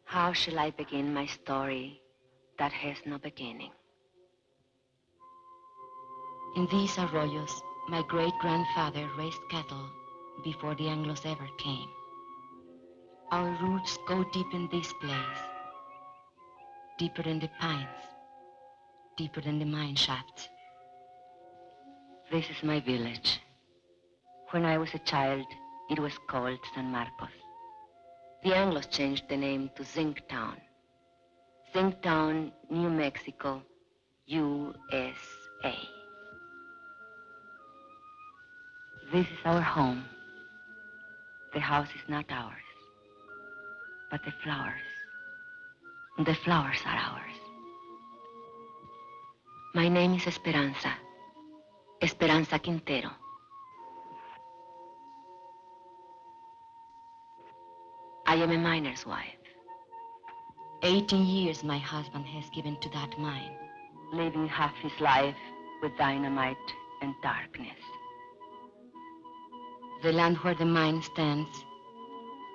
How shall I begin my story that has no beginning? In these arroyos, my great-grandfather raised cattle before the Anglos ever came. Our roots go deep in this place, deeper than the pines, deeper than the mine shafts. This is my village. When I was a child, it was called San Marcos. The Anglos changed the name to Zinc Town. Zinc Town, New Mexico, USA. This is our home. The house is not ours, but the flowers. The flowers are ours. My name is Esperanza. Esperanza Quintero. I am a miner's wife. 18 years my husband has given to that mine. Living half his life with dynamite and darkness. The land where the mine stands,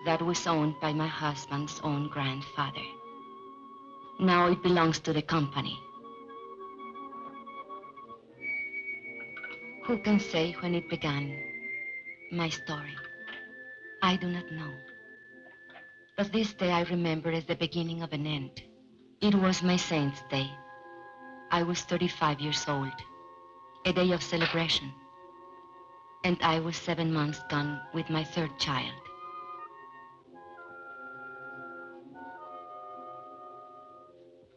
that was owned by my husband's own grandfather. Now it belongs to the company. Who can say when it began, my story? I do not know. But this day I remember as the beginning of an end. It was my saint's day. I was 35 years old, a day of celebration. And I was 7 months gone with my third child.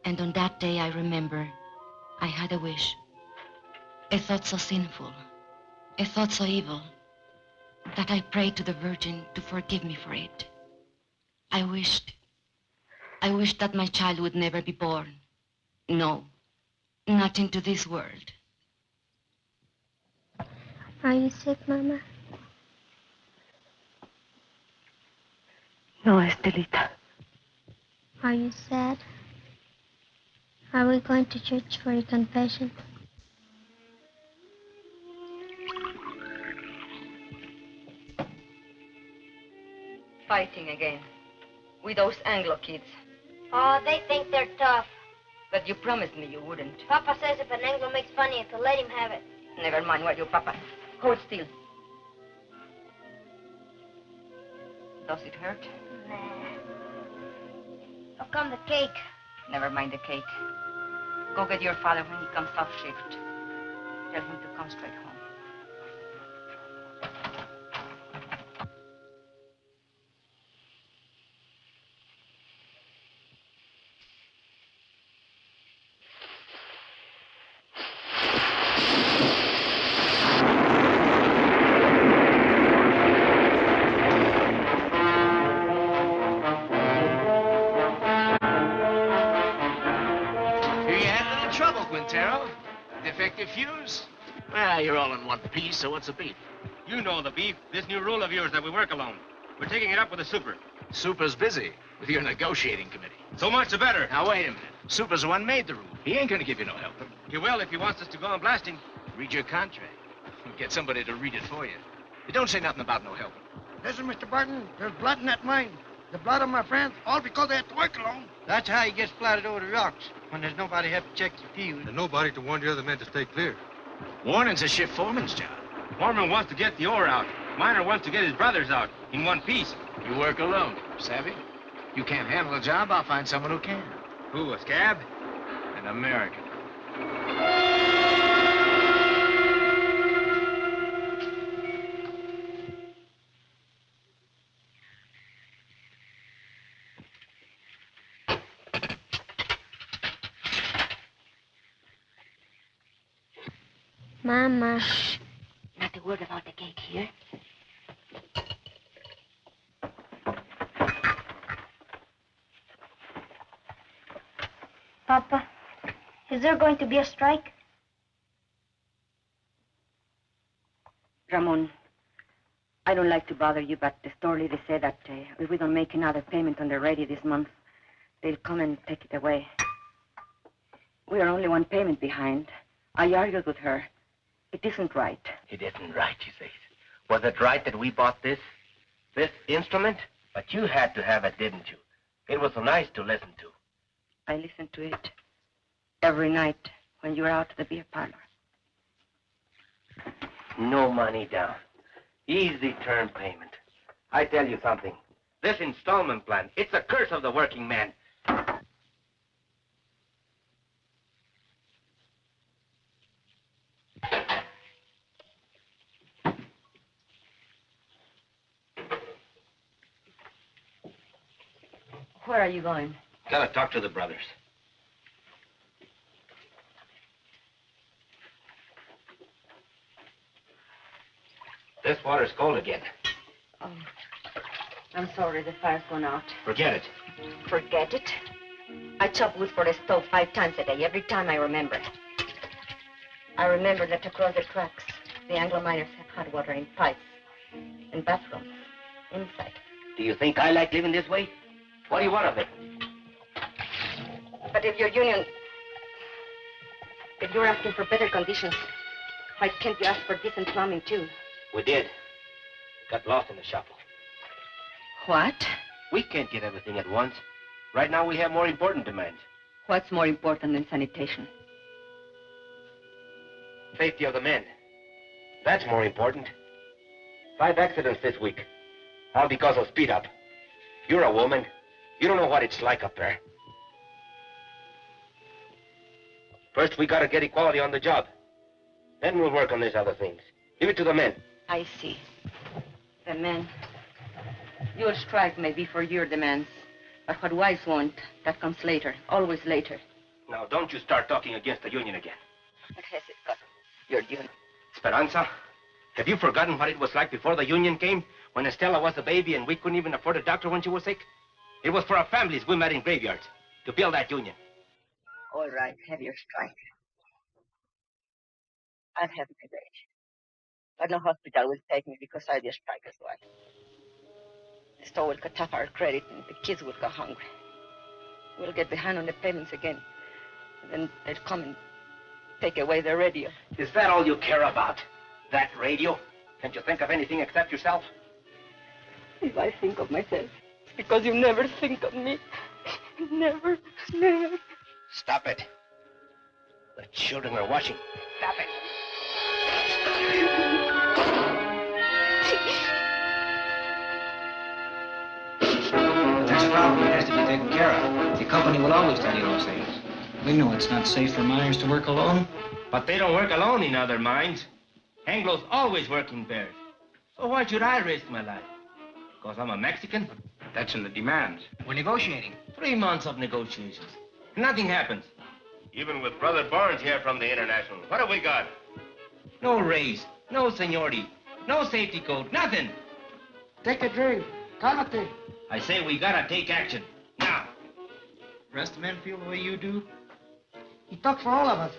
And on that day I remember I had a wish, a thought so sinful, a thought so evil, that I prayed to the Virgin to forgive me for it. I wished that my child would never be born. No, not into this world. Are you sick, Mama? No, Estelita. Are you sad? Are we going to church for your confession? Fighting again. With those Anglo kids. Oh, they think they're tough. But you promised me you wouldn't. Papa says if an Anglo makes fun of you, to let him have it. Never mind what your papa. Hold still. Does it hurt? Nah. How come the cake? Never mind the cake. Go get your father when he comes off shift. Tell him to come straight home. Defective fuse? Well, you're all in one piece, so what's the beef? You know the beef. This new rule of yours that we work alone. We're taking it up with the super. Super's busy with your negotiating committee. So much the better. Now, wait a minute. Super's the one made the rule. He ain't gonna give you no help. He will if he wants us to go on blasting. Read your contract. Get somebody to read it for you. It don't say nothing about no help. Listen, Mr. Barton, there's blood in that mine. The blood of my friends, all because they had to work alone. That's how he gets splattered over the rocks, when there's nobody here to check the fuse. And nobody to warn the other men to stay clear. Warning's a shift foreman's job. Foreman wants to get the ore out. Miner wants to get his brothers out in one piece. You work alone, savvy? You can't handle a job, I'll find someone who can. Who, a scab? An American. Mama. Shh. Not a word about the cake here. Papa, is there going to be a strike? Ramon, I don't like to bother you, but the store lady said that if we don't make another payment on the ready this month, they'll come and take it away. We are only one payment behind. I argued with her. It isn't right. It isn't right, you say. Was it right that we bought this instrument? But you had to have it, didn't you? It was so nice to listen to. I listened to it every night when you were out at the beer parlor. No money down. Easy term payment. I tell you something. This installment plan, it's a curse of the working man. Where are you going? Gotta talk to the brothers. This water's cold again. Oh, I'm sorry the fire's gone out. Forget it. Forget it? I chop wood for the stove 5 times a day, every time I remember. I remember that across the tracks, the Anglo miners have hot water in pipes, in bathrooms, inside. Do you think I like living this way? What do you want of it? But if your union... If you're asking for better conditions, why can't you ask for decent plumbing, too? We did. Got lost in the shuffle. What? We can't get everything at once. Right now, we have more important demands. What's more important than sanitation? Safety of the men. That's more important. 5 accidents this week. All because of speed up. You're a woman. You don't know what it's like up there. First, we gotta get equality on the job. Then we'll work on these other things. Leave it to the men. I see. The men. You'll strike maybe for your demands. But what wives want, that comes later. Always later. Now, don't you start talking against the union again. What has it got? Your union. Esperanza, have you forgotten what it was like before the union came? When Estella was a baby and we couldn't even afford a doctor when she was sick? It was for our families we met in graveyards to build that union. All right, have your strike. I'll have my day. But no hospital will take me because I did strike as well. The store will cut off our credit and the kids will go hungry. We'll get behind on the payments again. And then they'll come and take away the radio. Is that all you care about? That radio? Can't you think of anything except yourself? If I think of myself, it's because you never think of me. Never, never. Stop it. The children are watching. Stop it. That's a problem. It has to be taken care of. The company will always tell you those things. We know it's not safe for miners to work alone. But they don't work alone in other mines. Anglo's always work in pairs. So why should I risk my life? Because I'm a Mexican? That's in the demands. We're negotiating. 3 months of negotiations. Nothing happens. Even with Brother Barnes here from the International, what have we got? No raise, no seniority, no safety code, nothing. Take a drink. Cálmate. I say we gotta take action. Now. The rest of the men feel the way you do? He talks for all of us.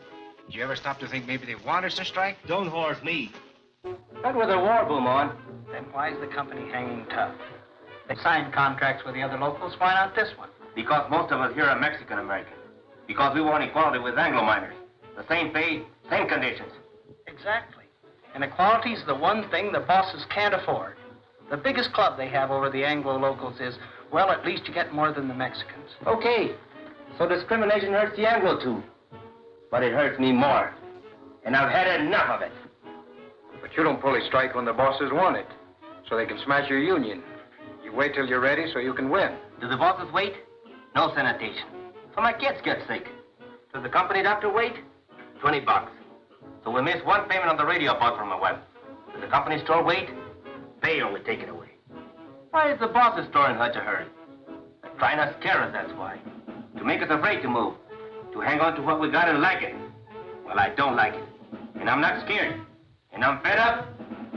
Did you ever stop to think maybe they want us to strike? Don't horse me. Not with a war boom on. Then why is the company hanging tough? They signed contracts with the other locals. Why not this one? Because most of us here are Mexican-American. Because we want equality with Anglo miners. The same pay, same conditions. Exactly. And equality's the one thing the bosses can't afford. The biggest club they have over the Anglo locals is, well, at least you get more than the Mexicans. Okay. So discrimination hurts the Anglo too. But it hurts me more. And I've had enough of it. But you don't pull a strike when the bosses want it, so they can smash your union. You wait till you're ready so you can win. Do the bosses wait? No sanitation. So my kids get sick. Does the company doctor wait? $20. So we miss one payment on the radio I bought from my wife. Does the company store wait? They only take it away. Why is the boss's store in such a hurry? They're trying to scare us, that's why. To make us afraid to move. To hang on to what we got and like it. Well, I don't like it. And I'm not scared. And I'm fed up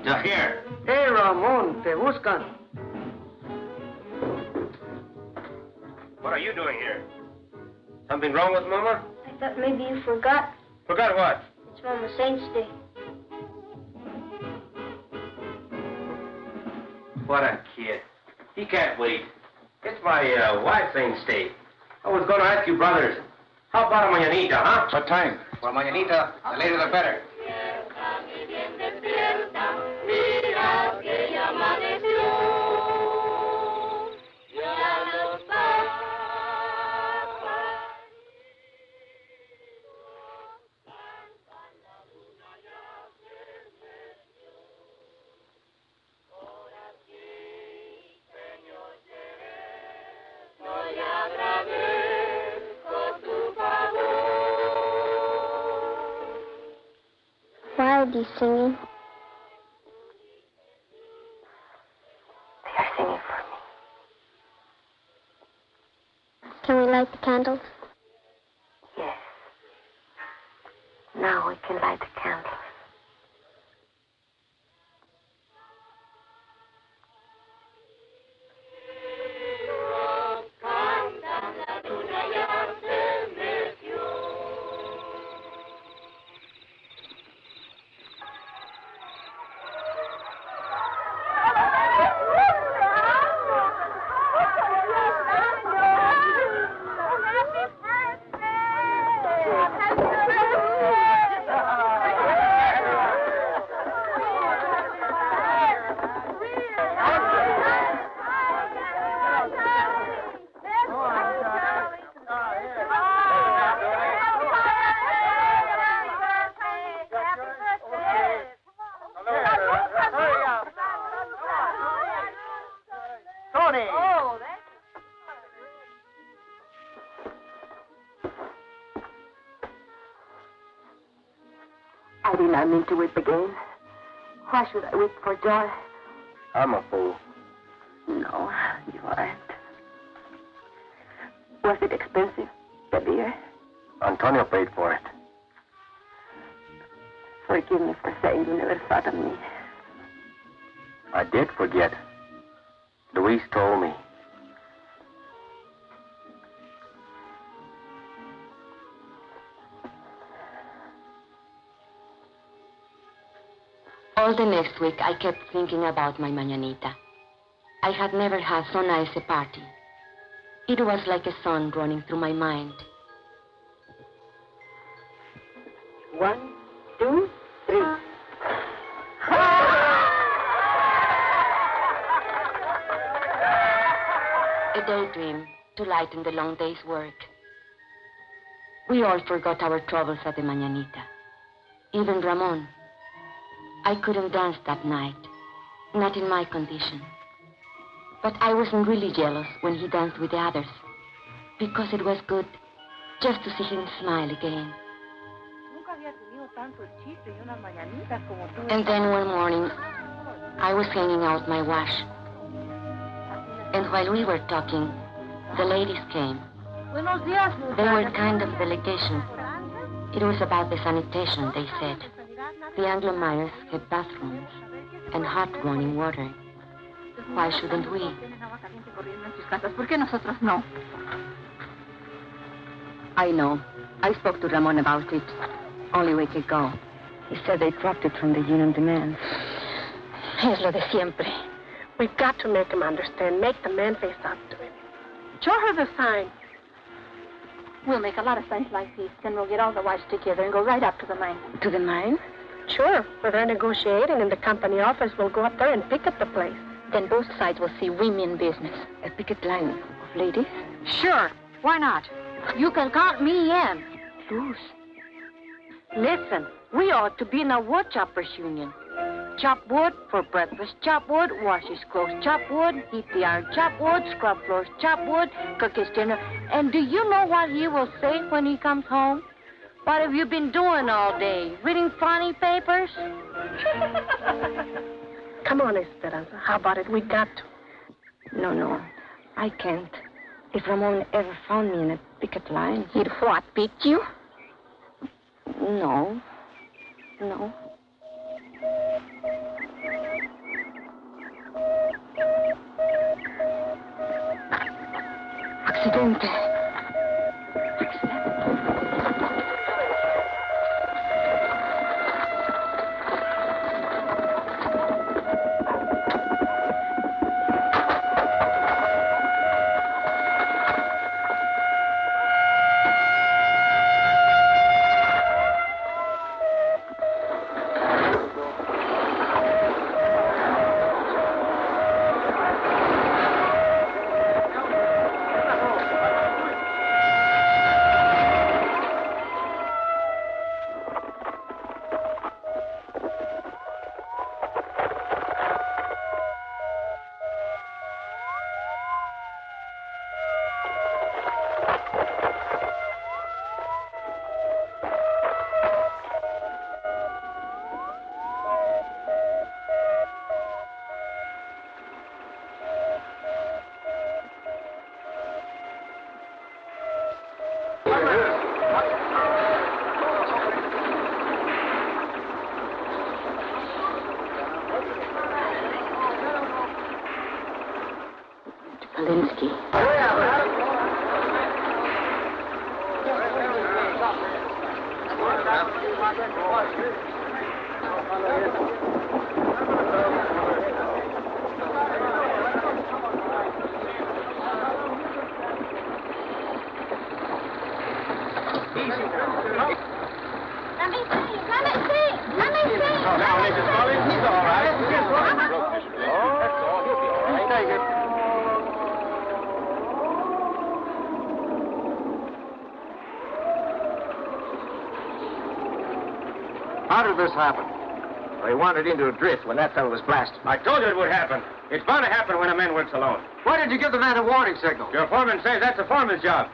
to here. Hey, Ramon, te buscan. What are you doing here? Something wrong with Mama? I thought maybe you forgot. Forgot what? It's Mama Saint's Day. What a kid. He can't wait. It's my wife's Saint's Day. I was going to ask you brothers, how about a mañanita, huh? What time? Well, mañanita, the later the better. ladies singing? They are singing for me. Can we light the candles? Yes. Now we can light the candles. I did not mean to weep again. Why should I weep for joy? I'm a fool. No, you aren't. Was it expensive, the beer? Antonio paid for it. Forgive me for saying you never thought of me. I did forget. Luis told me. All the next week, I kept thinking about my mañanita. I had never had so nice a party. It was like a song running through my mind. 1, 2, 3. A daydream to lighten the long day's work. We all forgot our troubles at the mañanita. Even Ramon. I couldn't dance that night, not in my condition. But I wasn't really jealous when he danced with the others, because it was good just to see him smile again. And then one morning, I was hanging out my wash. And while we were talking, the ladies came. They were kind of delegation. It was about the sanitation, they said. The Anglo miners had bathrooms and hot running water. Why shouldn't we? I know. I spoke to Ramon about it only a week ago. He said they dropped it from the union demands. Es lo de siempre. We've got to make him understand, make the man face up to it. Show her the sign. We'll make a lot of signs like these, then we'll get all the wives together and go right up to the mine. To the mine? Sure. Where they're negotiating in the company office, we'll go up there and picket the place. Then both sides will see women business. A picket line of ladies? Sure. Why not? You can count me in. Luz. Listen, we ought to be in a wood choppers union. Chop wood for breakfast, chop wood, wash his clothes, chop wood, heat the iron, chop wood, scrub floors, chop wood, cook his dinner. And do you know what he will say when he comes home? What have you been doing all day? Reading funny papers? Come on, Esperanza. How about it? We got to. No. I can't. If Ramon ever found me in a picket line... He'd what, beat you? No. Accidente. Kalinsky. How did this happen? They wandered into a drift when that fellow was blasted. I told you it would happen. It's bound to happen when a man works alone. Why did you give the man a warning signal? Your foreman says that's the foreman's job.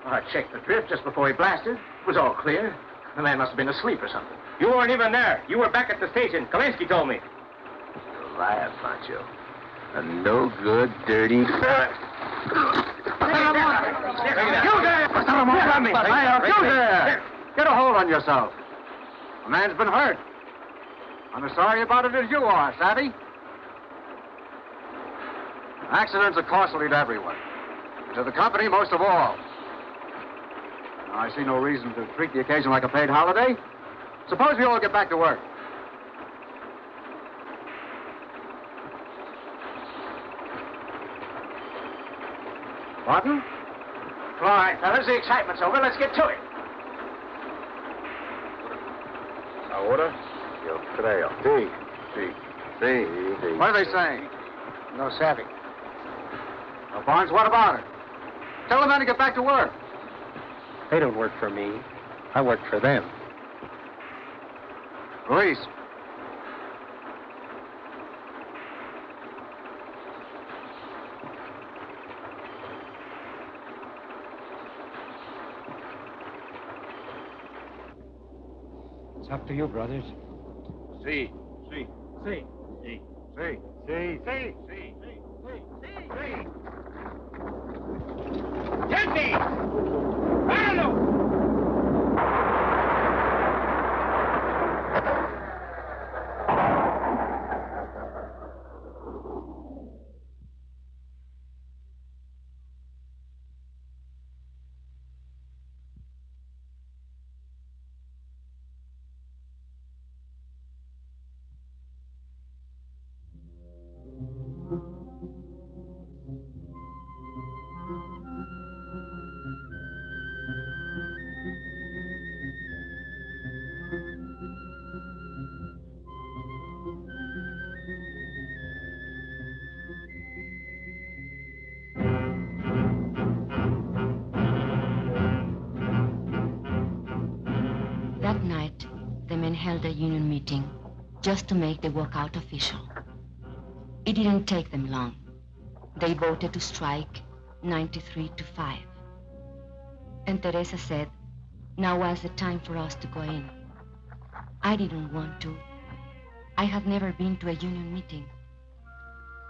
Well, I checked the drift just before he blasted. It was all clear. The man must have been asleep or something. You weren't even there. You were back at the station. Kalinsky told me. You liar, Pancho. A no-good, dirty... You there! You there! Get a hold on yourself. A man's been hurt. I'm as sorry about it as you are, savvy? Accidents are costly to everyone. To the company, most of all. Now, I see no reason to treat the occasion like a paid holiday. Suppose we all get back to work. Pardon? All right, fellas, the excitement's over. Let's get to it. Ahora, yo creo. Sí. What are they saying? No savvy. Well, Barnes, what about it? Tell the men to get back to work. They don't work for me. I work for them. Police. It's up to you, brothers. Sí. Gente! ¡Páralo! That night, the men held a union meeting just to make the walkout official. It didn't take them long. They voted to strike 93-5. And Teresa said, now was the time for us to go in. I didn't want to. I had never been to a union meeting.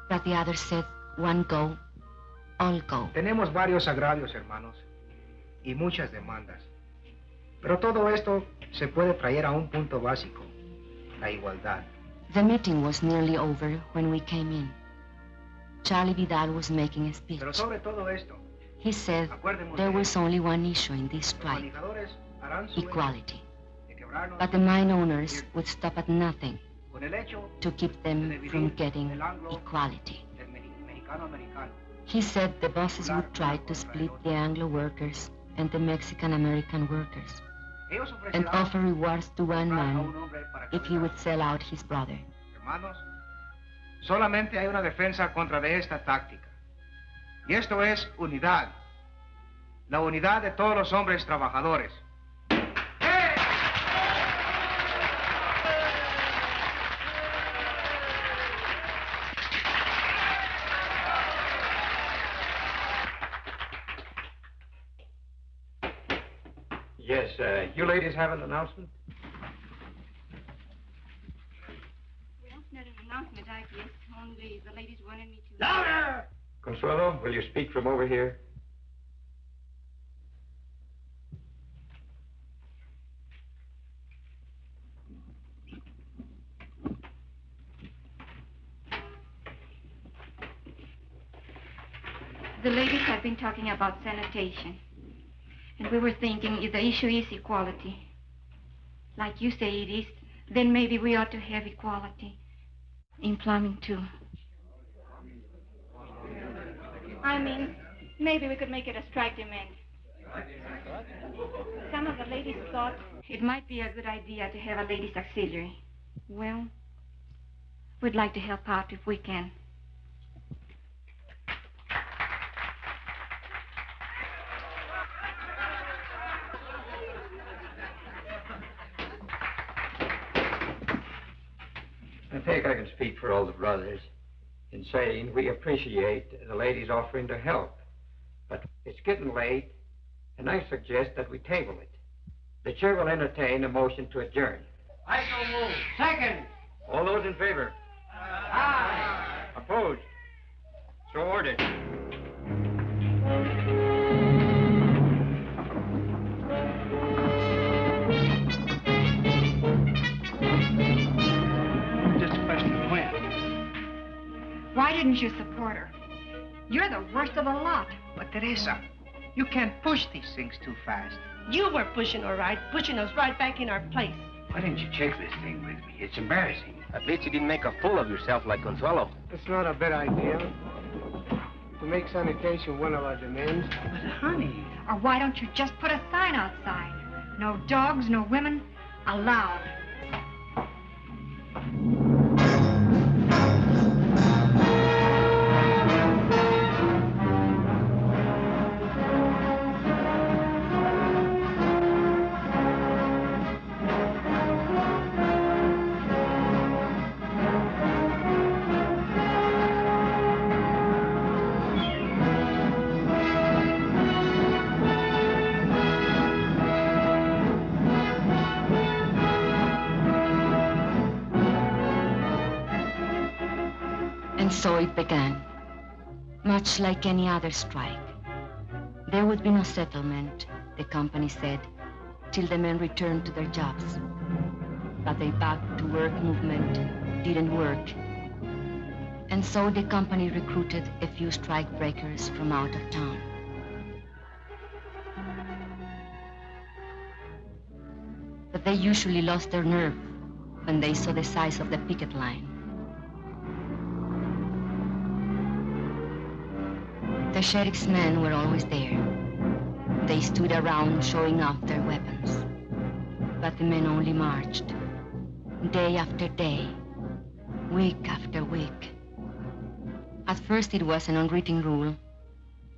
But the others said, one go, all go. Tenemos varios agravios, hermanos, y muchas demandas. Pero todo esto se puede traer a un punto básico, la igualdad. The meeting was nearly over when we came in. Charlie Vidal was making a speech. Pero sobre todo esto, he said there was only one issue in this strike, equality. But the mine owners would stop at nothing to keep them from getting equality. He said the bosses would try to split the Anglo workers and the Mexican-American workers and offer rewards to one man if he would sell out his brother. Hermanos, solamente hay una defensa contra de esta táctica. Y esto es unidad. La unidad de todos los hombres trabajadores. Yes, you ladies have an announcement? We don't need an announcement, I guess. Only the ladies wanted me to... Louder! Consuelo, will you speak from over here? The ladies have been talking about sanitation. And we were thinking if the issue is equality, like you say it is, then maybe we ought to have equality in plumbing, too. I mean, maybe we could make it a strike demand. Some of the ladies thought it might be a good idea to have a ladies' auxiliary. Well, we'd like to help out if we can. I think I can speak for all the brothers in saying we appreciate the ladies offering to help. But it's getting late, and I suggest that we table it. The chair will entertain a motion to adjourn. I so move. Second. All those in favor? Aye. Opposed? So ordered. Just a question of when. Why didn't you support her? You're the worst of the lot. But, Teresa, you can't push these things too fast. You were pushing all right, pushing us right back in our place. Why didn't you check this thing with me? It's embarrassing. At least you didn't make a fool of yourself like Consuelo. It's not a bad idea to make sanitation one of our demands. But, honey. Or why don't you just put a sign outside? No dogs, no women, allowed. So it began, much like any other strike. There would be no settlement, the company said, till the men returned to their jobs. But the back-to-work movement didn't work. And so the company recruited a few strike breakers from out of town. But they usually lost their nerve when they saw the size of the picket line. The sheriff's men were always there. They stood around showing off their weapons. But the men only marched, day after day, week after week. At first it was an unwritten rule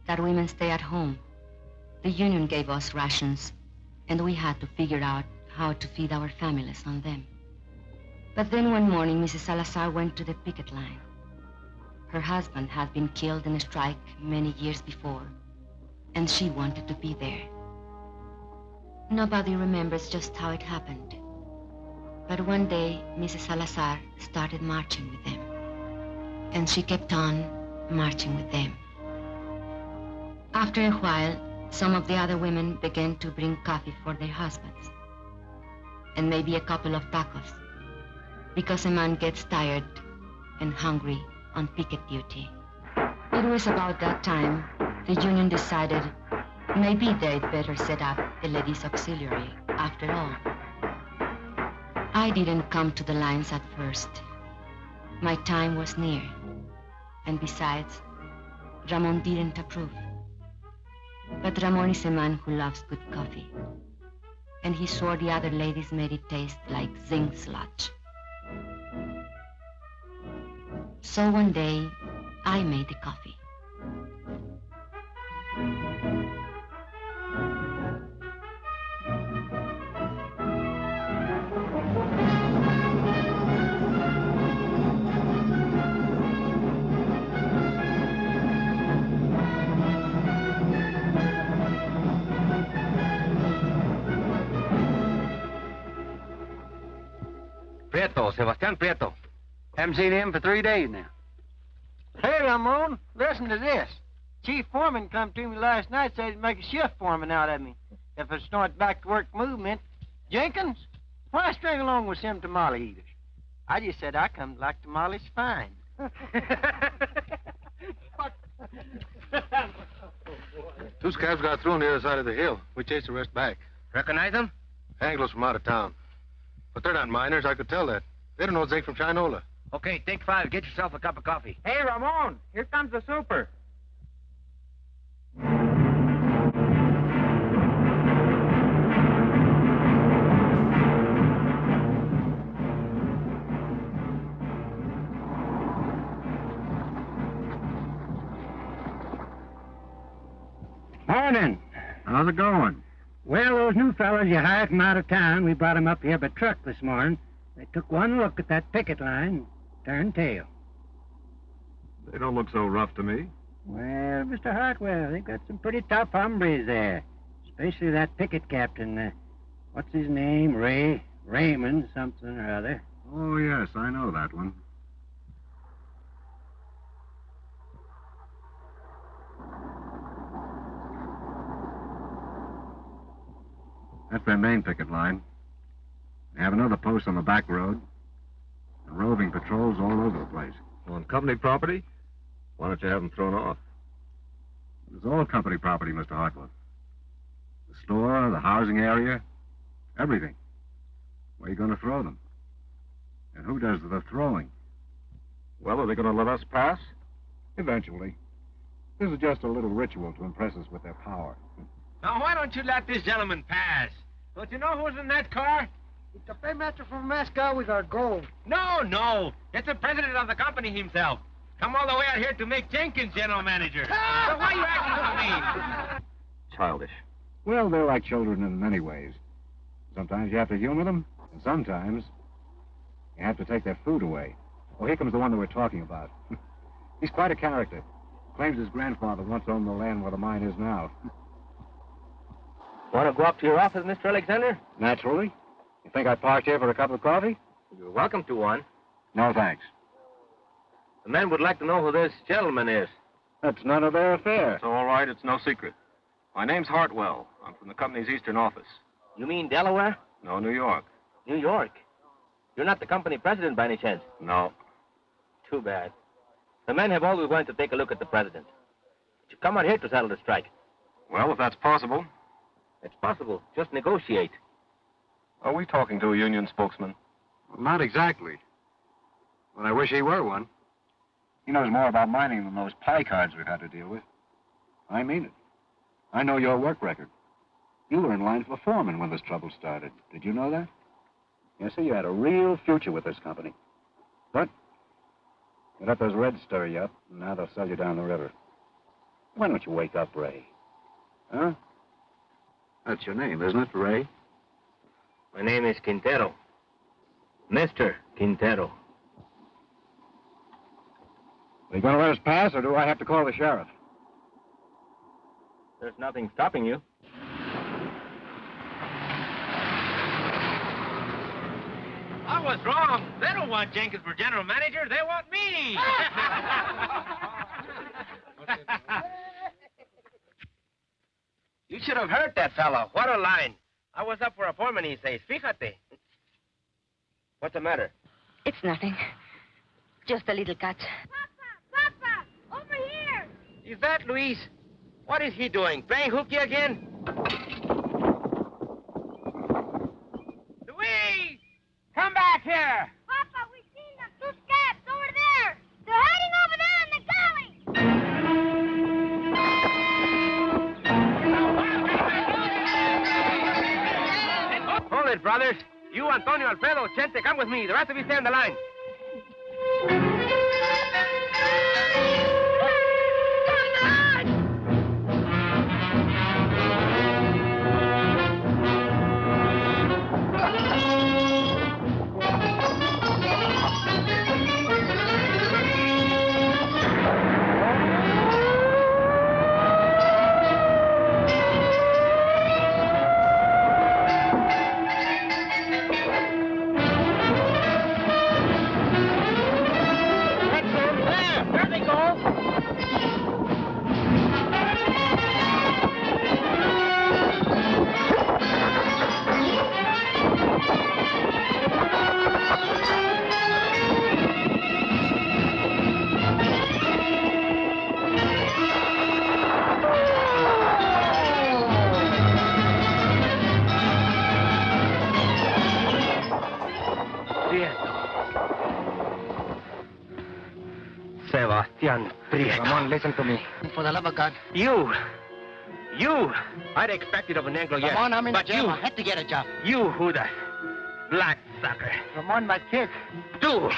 that women stay at home. The union gave us rations, and we had to figure out how to feed our families on them. But then one morning, Mrs. Salazar went to the picket line. Her husband had been killed in a strike many years before, and she wanted to be there. Nobody remembers just how it happened. But one day, Mrs. Salazar started marching with them, and she kept on marching with them. After a while, some of the other women began to bring coffee for their husbands, and maybe a couple of tacos, because a man gets tired and hungry on picket duty. It was about that time the union decided maybe they'd better set up a ladies' auxiliary after all. I didn't come to the lines at first. My time was near. And besides, Ramon didn't approve. But Ramon is a man who loves good coffee. And he swore the other ladies made it taste like zinc sludge. So one day, I made the coffee. Prieto, Sebastián Prieto. Haven't seen him for 3 days now. Hey, Ramon, listen to this. Chief Foreman come to me last night, said he'd make a shift foreman out of me if I start back to work movement. Jenkins, why string along with them tamale eaters? I just said I come to like tamales fine. Those cabs got through on the other side of the hill. We chased the rest back. Recognize them? Anglos from out of town. But they're not miners, I could tell that. They don't know zinc from Chinola. Okay, take 5. Get yourself a cup of coffee. Hey, Ramon, here comes the super. Morning. How's it going? Well, those new fellas you hired from out of town, we brought 'em up here by truck this morning. They took one look at that picket line and turned tail. They don't look so rough to me. Well, Mr. Hartwell, they've got some pretty tough hombres there. Especially that picket captain. What's his name? Raymond something or other. Oh, yes, I know that one. That's their main picket line. They have another post on the back road. And roving patrols all over the place. On company property? Why don't you have them thrown off? It's all company property, Mr. Hartwell. The store, the housing area, everything. Where are you going to throw them? And who does the throwing? Well, are they going to let us pass? Eventually. This is just a little ritual to impress us with their power. Now, why don't you let this gentleman pass? Don't you know who's in that car? It's the paymaster from Moscow with our gold. No. It's the president of the company himself. Come all the way out here to make Jenkins general manager. So why are you acting so mean? Childish. Well, they're like children in many ways. Sometimes you have to humor them, and sometimes you have to take their food away. Oh, here comes the one that we're talking about. He's quite a character. Claims his grandfather once owned the land where the mine is now. Want to go up to your office, Mr. Alexander? Naturally. You think I parked here for a cup of coffee? You're welcome to one. No, thanks. The men would like to know who this gentleman is. That's none of their affair. It's all right. It's no secret. My name's Hartwell. I'm from the company's eastern office. You mean Delaware? No, New York. New York? You're not the company president by any chance? No. Too bad. The men have always wanted to take a look at the president. But you come out here to settle the strike. Well, if that's possible. It's possible. Just negotiate. Are we talking to a union spokesman? Well, not exactly. But I wish he were one. He knows more about mining than those pie cards we've had to deal with. I mean it. I know your work record. You were in line for foreman when this trouble started. Did you know that? Yes, sir, you had a real future with this company. But you let those Reds stir you up, and now they'll sell you down the river. Why don't you wake up, Ray? Huh? That's your name, isn't it, Ray? My name is Quintero. Mr. Quintero. Are you going to let us pass, or do I have to call the sheriff? There's nothing stopping you. I was wrong. They don't want Jenkins for general manager. They want me. You should have heard that fellow. What a line. I was up for a foreman, he says. Fíjate. What's the matter? It's nothing. Just a little cut. Papa! Over here! Is that Luis? What is he doing? Playing hooky again? Luis! Come back here! Papa, we've seen them. 2 scabs over there. They're hiding over there in the galley. Hold it, brothers. You, Antonio, Alfredo, Chente, come with me. The rest of you stay on the line. Sebastian Prieto. Come on, listen to me. For the love of God. You! I'd expected of an Anglo, yes. Come on, I'm in but jail. You, I had to get a job. You, Judas. Black sucker. Ramon, my kids. Tú,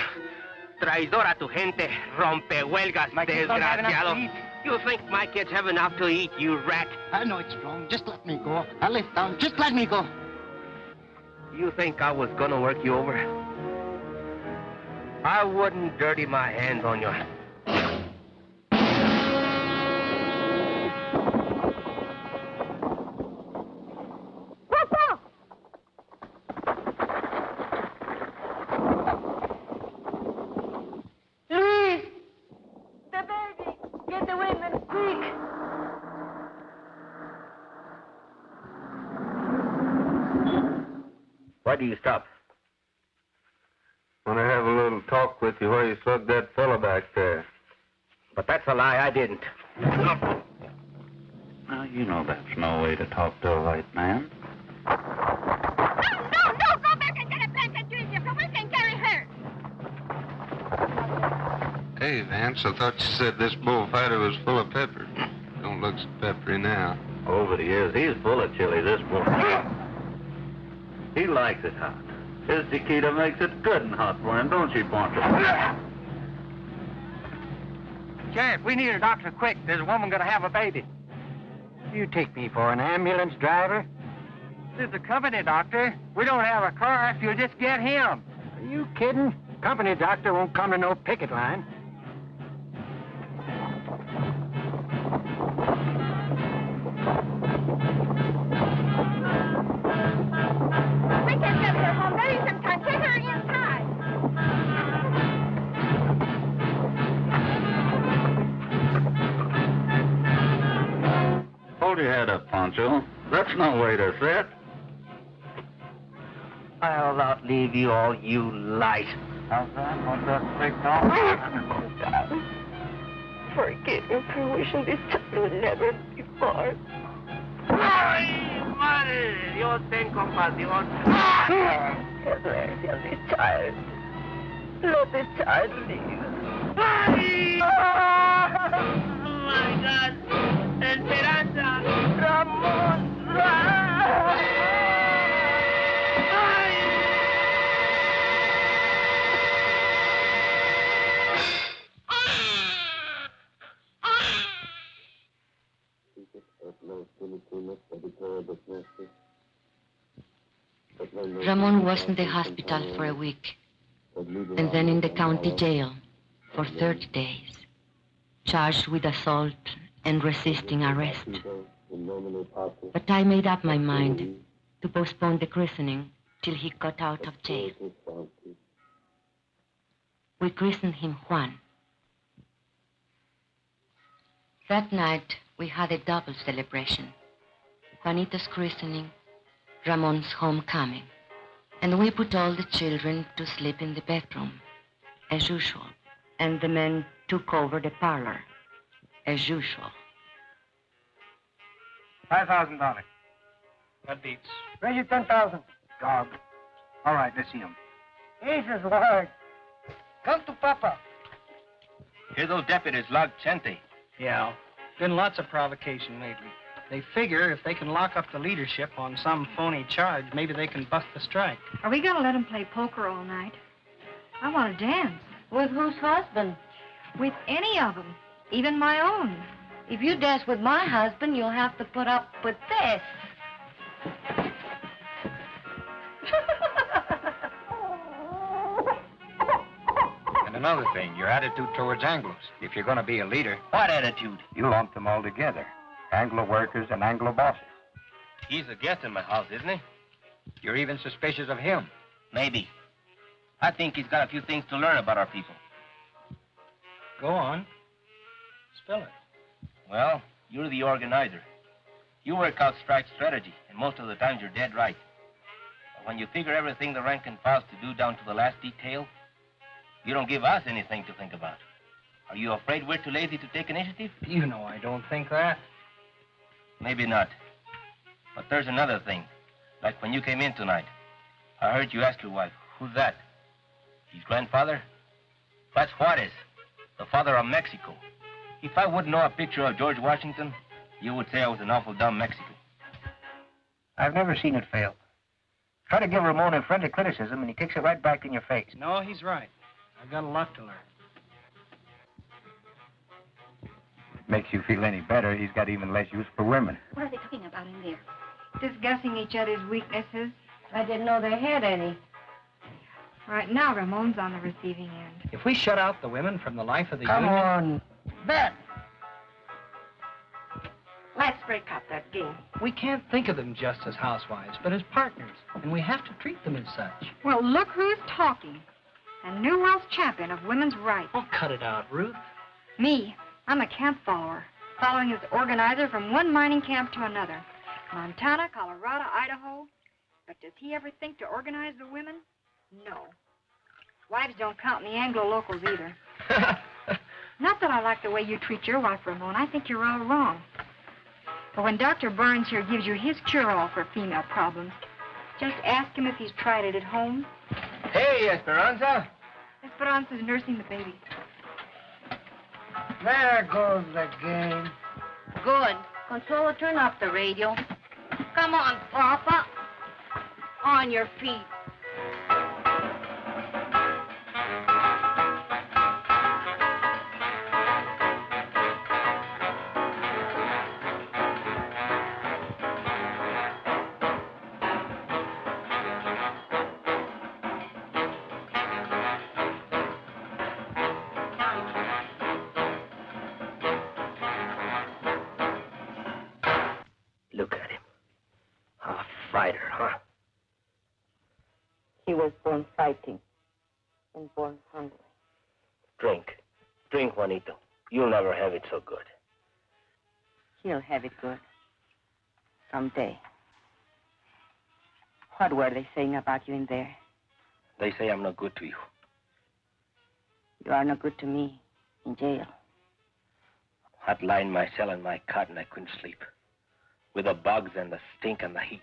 traidor a tu gente, rompehuelgas, desgraciado. You think my kids have enough to eat, you rat? I know it's wrong. Just let me go. I'll live down. Just let me go. You think I was gonna work you over? I wouldn't dirty my hands on you. Why do you stop? Want to have a little talk with you where you slugged that fellow back there. But that's a lie, I didn't. Now, you know that's no way to talk to a white man. No, go back and get a blanket, Junior, so we can carry her. Hey, Vance, I thought you said this bullfighter was full of pepper. Don't look so peppery now. Over the years, he's full of chili, this boy. He likes it hot. His Chiquita makes it good and hot for him, don't she, Poncho? Sheriff, we need a doctor quick. There's a woman gonna have a baby. You take me for an ambulance driver? This is a company doctor. We don't have a car if you'll just get him. Are you kidding? Company doctor won't come to no picket line. We can get her home. There is some time. Take her inside. Hold your head up, Poncho. That's no way to sit. I'll outlive you all, you light. How's that? What's that big dog? Forgive me for wishing this child would never be born. ¡Ay, madre! Dios ten compasión. Have mercy on this child. Let the child live. ¡Ay! Oh, my God! Esperanza! Ramón! Ramon was in the hospital for a week, and then in the county jail for 30 days, charged with assault and resisting arrest. But I made up my mind to postpone the christening till he got out of jail. We christened him Juan. That night, we had a double celebration. Juanito's christening, Ramon's homecoming. And we put all the children to sleep in the bedroom, as usual. And the men took over the parlor, as usual. $5,000. That beats. Raise it 10,000. Dog. All right, let's see him. Jesus, Lord. Come to Papa. Hear those deputies log Chente. Yeah. Been lots of provocation lately. They figure if they can lock up the leadership on some phony charge, maybe they can bust the strike. Are we going to let them play poker all night? I want to dance. With whose husband? With any of them, even my own. If you dance with my husband, you'll have to put up with this. And another thing, your attitude towards Anglos. If you're going to be a leader... What attitude? You lump them all together. Anglo workers and Anglo bosses. He's a guest in my house, isn't he? You're even suspicious of him. Maybe. I think he's got a few things to learn about our people. Go on. Spill it. Well, you're the organizer. You work out strike strategy, and most of the times you're dead right. But when you figure everything the rank and file's to do down to the last detail, you don't give us anything to think about. Are you afraid we're too lazy to take initiative? You know I don't think that. Maybe not. But there's another thing. Like when you came in tonight, I heard you ask your wife, who's that? His grandfather? That's Juarez. the father of Mexico. If I wouldn't know a picture of George Washington, you would say I was an awful dumb Mexican. I've never seen it fail. Try to give Ramon a friendly criticism, and he kicks it right back in your face. No, he's right. I've got a lot to learn. Makes you feel any better, he's got even less use for women. What are they talking about in there? Discussing each other's weaknesses. I didn't know they had any. Right now, Ramon's on the receiving end. If we shut out the women from the life of the Come union... on. Bet. Let's break up that game. We can't think of them just as housewives, but as partners, and we have to treat them as such. Well, look who's talking. A new world champion of women's rights. Oh, cut it out, Ruth. Me. I'm a camp follower, following his organizer from one mining camp to another. Montana, Colorado, Idaho. But does he ever think to organize the women? No. Wives don't count in the Anglo-locals either. Not that I like the way you treat your wife, Ramon. I think you're all wrong. But when Dr. Barnes here gives you his cure-all for female problems, just ask him if he's tried it at home. Hey, Esperanza. Esperanza's nursing the baby. There goes the game. Good. Consuelo, turn up the radio. Come on, Papa. On your feet. Look at him. A fighter, huh? He was born fighting and born hungry. Drink. Drink, Juanito. You'll never have it so good. He'll have it good. Someday. What were they saying about you in there? They say I'm not good to you. You are not good to me in jail. I'd lie in my cell in my cot and I couldn't sleep. With the bugs and the stink and the heat.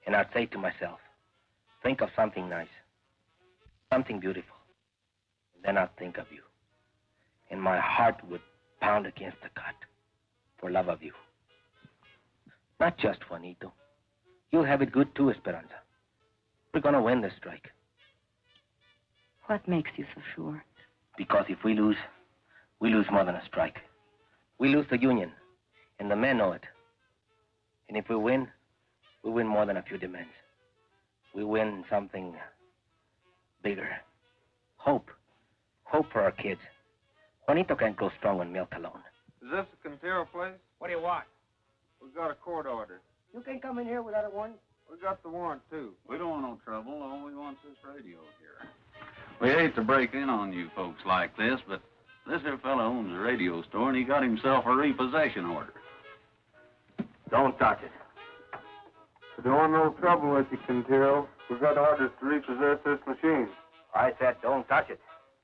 And I'd say to myself, think of something nice. Something beautiful. And then I'd think of you. And my heart would pound against the cot for love of you. Not just Juanito. You'll have it good too, Esperanza. We're gonna win this strike. What makes you so sure? Because if we lose more than a strike. We lose the union, and the men know it. And if we win more than a few demands. We win something bigger. Hope. Hope for our kids. Juanito can't go strong on milk alone. Is this the Quintero place? What do you want? We've got a court order. You can come in here without a warrant. We got the warrant, too. We don't want no trouble. All we want's this radio here. We hate to break in on you folks like this, but this here fella owns a radio store, and he got himself a repossession order. Don't touch it. We don't want no trouble with you, Quintero. We got orders to repossess this machine. I said don't touch it.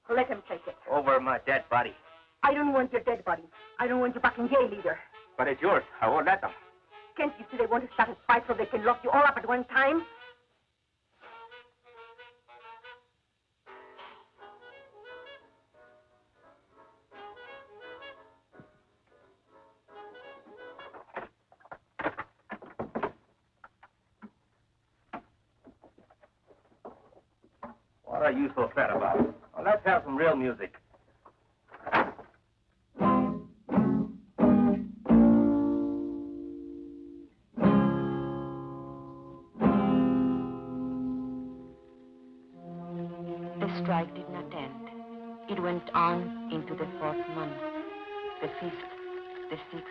Let him take it. Over my dead body. I don't want your dead body. I don't want you back in jail either. But it's yours. I won't let them. Can't you see they want to start a fight so they can lock you all up at one time? What are you so sad about? Well, let's have some real music. The strike did not end. It went on into the 4th month, the 5th, the 6th.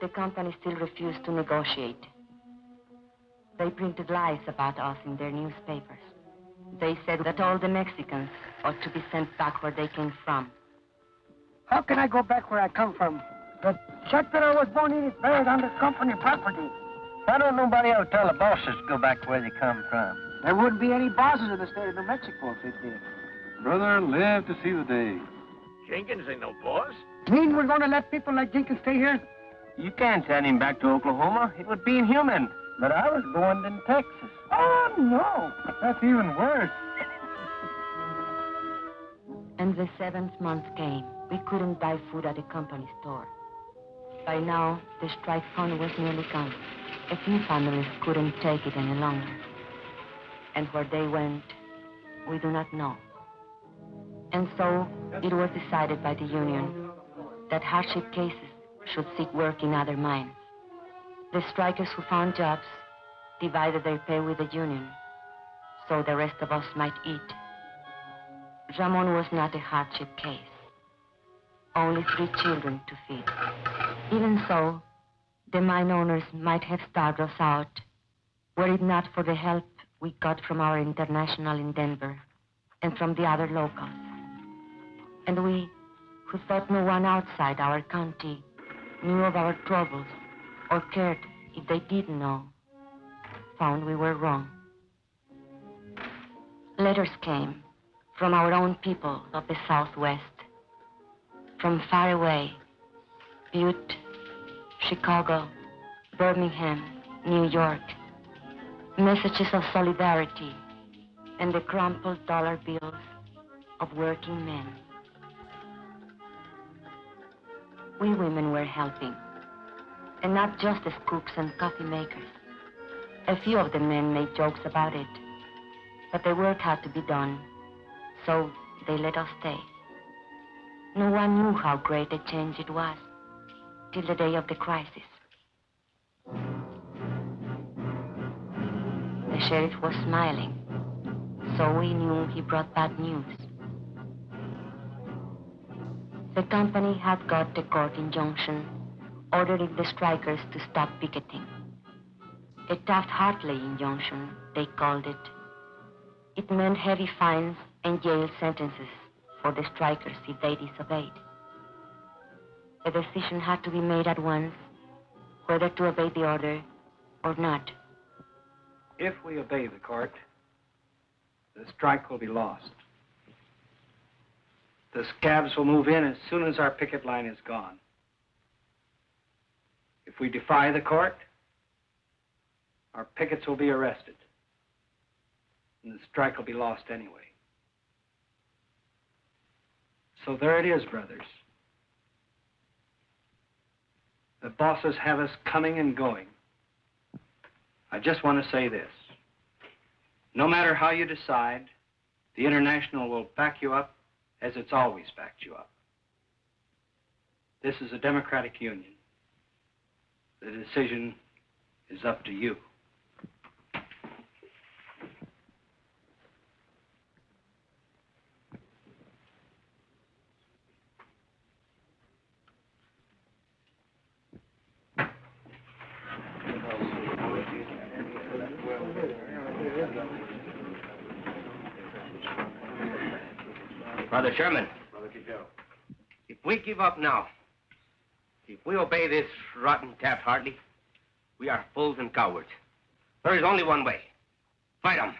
The company still refused to negotiate. They printed lies about us in their newspapers. They said that all the Mexicans ought to be sent back where they came from. How can I go back where I come from? The check that I was born in is buried under company property. Why don't nobody ever tell the bosses to go back where they come from? There wouldn't be any bosses in the state of New Mexico if they did. Brother, live to see the day. Jenkins ain't no boss. Mean we're going to let people like Jenkins stay here? You can't send him back to Oklahoma. It would be inhuman. But I was born in Texas. Oh, no. That's even worse. And the 7th month came. We couldn't buy food at the company store. By now, the strike fund was nearly gone. A few families couldn't take it any longer. And where they went, we do not know. And so, it was decided by the union that hardship cases should seek work in other mines. The strikers who found jobs divided their pay with the union, so the rest of us might eat. Ramon was not a hardship case. Only 3 children to feed. Even so, the mine owners might have starved us out, were it not for the help we got from our international in Denver and from the other locals. And we, who thought no one outside our county knew of our troubles or cared if they did know, found we were wrong. Letters came from our own people of the Southwest, from far away, Butte, Chicago, Birmingham, New York, messages of solidarity and the crumpled dollar bills of working men. We women were helping, and not just as cooks and coffee makers. A few of the men made jokes about it, but the work had to be done, so they let us stay. No one knew how great a change it was, till the day of the crisis. The sheriff was smiling, so we knew he brought bad news. The company had got a court injunction ordering the strikers to stop picketing. A Taft-Hartley injunction, they called it. It meant heavy fines and jail sentences for the strikers if they disobeyed. A decision had to be made at once, whether to obey the order or not. If we obey the court, the strike will be lost. The scabs will move in as soon as our picket line is gone. If we defy the court, our pickets will be arrested, and the strike will be lost anyway. So there it is, brothers. The bosses have us coming and going. I just want to say this. No matter how you decide, the International will back you up as it's always backed you up. This is a democratic union. The decision is up to you. Brother Sherman, if we give up now, if we obey this rotten Taft-Hartley, we are fools and cowards. There is only one way. Fight them.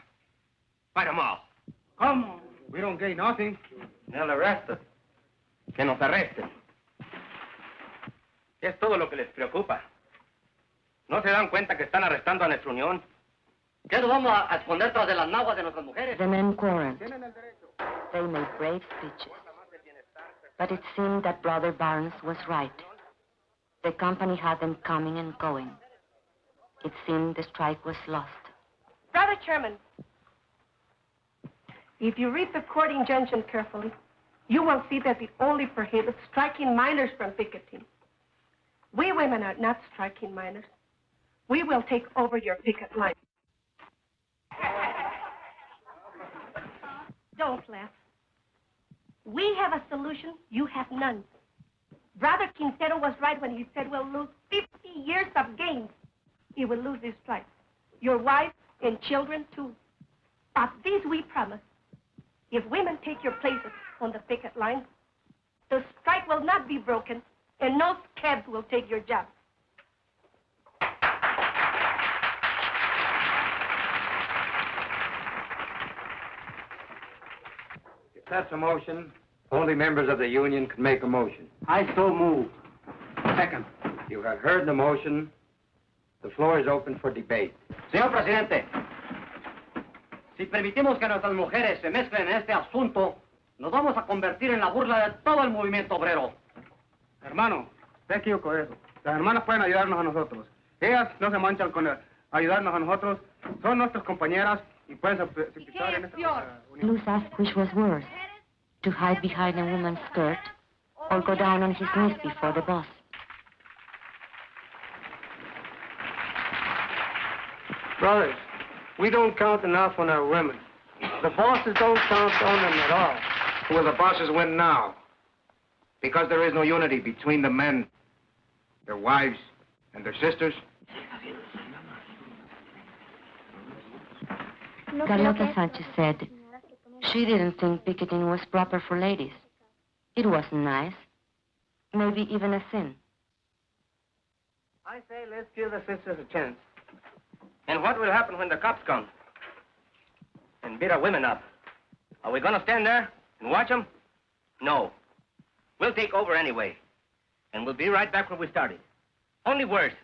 Fight them all. Come on. We don't gain nothing. They'll arrest us. Que nos arresten. Es todo lo que les preocupa. ¿No se dan cuenta que están arrestando a nuestra unión? ¿Qué nos vamos a esconder tras de las naguas de nuestras mujeres? The men quarreled. They made brave speeches. But it seemed that Brother Barnes was right. The company had them coming and going. It seemed the strike was lost. Brother Chairman, if you read the court injunction carefully, you will see that it only prohibits striking miners from picketing. We women are not striking miners. We will take over your picket line. Don't laugh. We have a solution, you have none. Brother Quintero was right when he said we'll lose 50 years of gains. He will lose his strike. Your wife and children, too. But this we promise. If women take your places on the picket line, the strike will not be broken, and no scabs will take your jobs. If that's a motion, only members of the union can make a motion. I so move. Second. You have heard the motion. The floor is open for debate. Señor Presidente, si permitimos que nuestras mujeres se mezclen en este asunto, Nos vamos a convertir en la burla de todo el movimiento obrero. Hermano, te equivoco eso. Las hermanas pueden ayudarnos a nosotros. Ellas no se manchan con ayudarnos a nosotros. Son nuestras compañeras y pueden participar en esta unión. Luz asked which was worse, to hide behind a woman's skirt or go down on his knees before the boss. Brothers, we don't count enough on our women. The bosses don't count on them at all. Will the bosses win now? Because there is no unity between the men, their wives, and their sisters? Carlota Sanchez said she didn't think picketing was proper for ladies. It wasn't nice, maybe even a sin. I say let's give the sisters a chance. And what will happen when the cops come and beat our women up? Are we going to stand there and watch them? No. We'll take over anyway. And we'll be right back where we started. Only worse.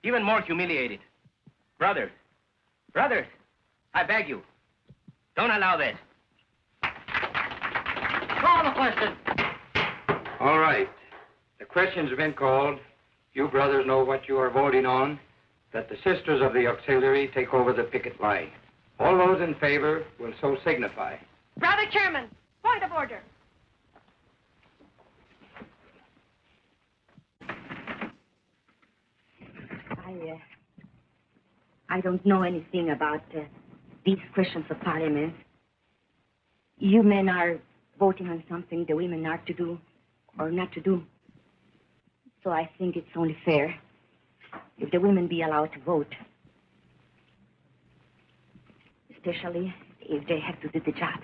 Even more humiliated. Brothers, I beg you, don't allow this. Call the question. All right. The question's been called. You brothers know what you are voting on. That the sisters of the auxiliary take over the picket line. All those in favor will so signify. Brother Chairman, point of order. I don't know anything about these questions of parliament. You men are voting on something the women are to do or not to do. So I think it's only fair if the women be allowed to vote. Especially if they have to do the job.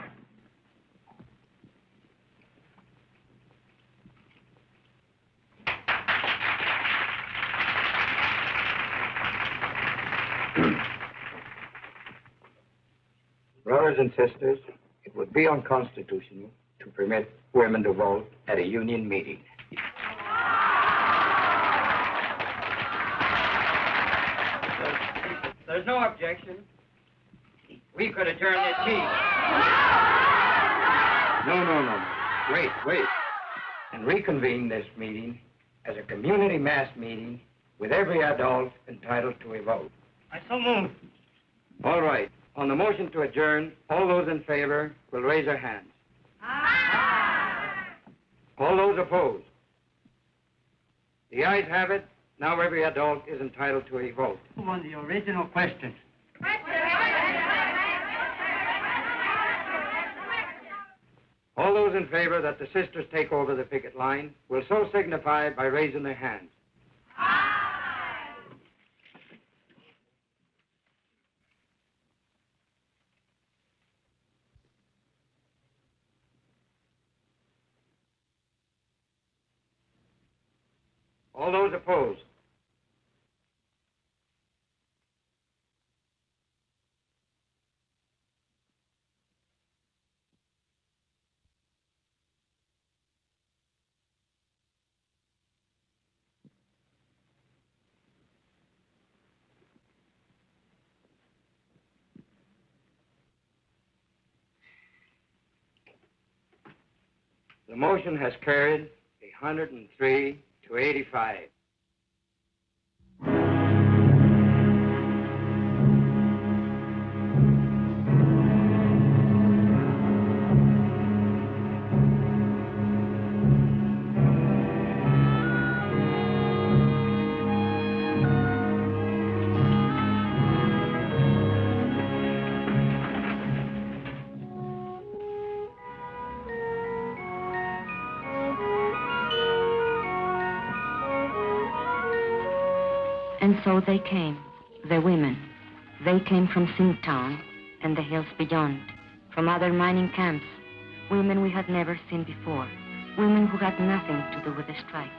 Brothers and sisters, it would be unconstitutional to permit women to vote at a union meeting. There's no objection. We could adjourn this meeting. No. Wait. And reconvene this meeting as a community mass meeting with every adult entitled to a vote. I so move. All right. On the motion to adjourn, all those in favor will raise their hands. Aye. All those opposed. The ayes have it. Now every adult is entitled to a vote. On the original question. All those in favor that the sisters take over the picket line will so signify by raising their hands. All those opposed. The motion has carried 103 to 85. And so they came, the women. They came from Zinc Town and the hills beyond, from other mining camps, women we had never seen before, women who had nothing to do with the strike.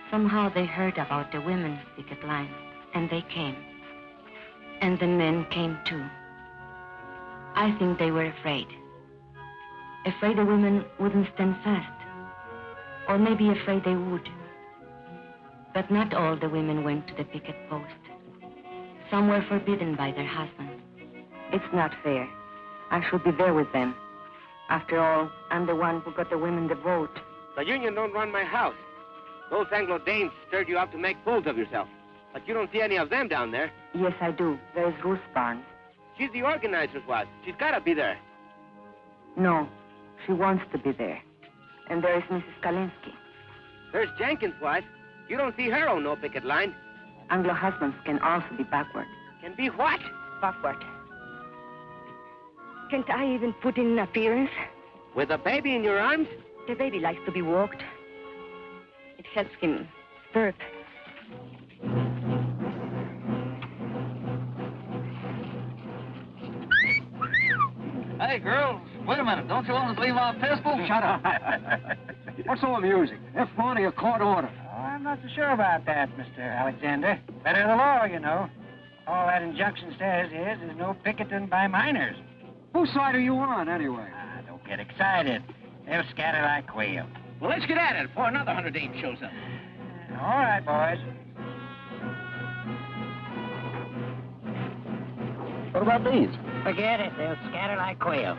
Somehow they heard about the women's picket line, and they came. And the men came too. I think they were afraid. Afraid the women wouldn't stand fast. Or maybe afraid they would. But not all the women went to the picket post. Some were forbidden by their husbands. It's not fair. I should be there with them. After all, I'm the one who got the women the vote. The union don't run my house. Those Anglo dames stirred you up to make fools of yourself. But you don't see any of them down there. Yes, I do. There's Ruth Barnes. She's the organizer's wife. She's got to be there. No, she wants to be there. And there is Mrs. Kalinsky. There's Jenkins' wife. You don't see her on no picket line. Anglo husbands can also be backward. Can be what? Backward. Can't I even put in an appearance? With a baby in your arms? The baby likes to be walked. It helps him birth. Hey, girls, wait a minute. Don't you want to leave my pistol? Shut up. What's so amusing? If money, a court order. Oh, I'm not so sure about that, Mr. Alexander. Better the law, you know. All that injunction says is there's no picketing by miners. Whose side are you on, anyway? Don't get excited. They'll scatter like quail. Well, let's get at it before another 100 dames shows up. All right, boys. What about these? Forget it. They'll scatter like quail.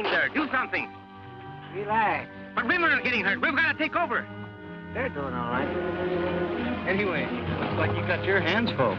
There. Do something. Relax. But women are getting hurt. We've got to take over. They're doing all right. Anyway, looks like you got your hands full.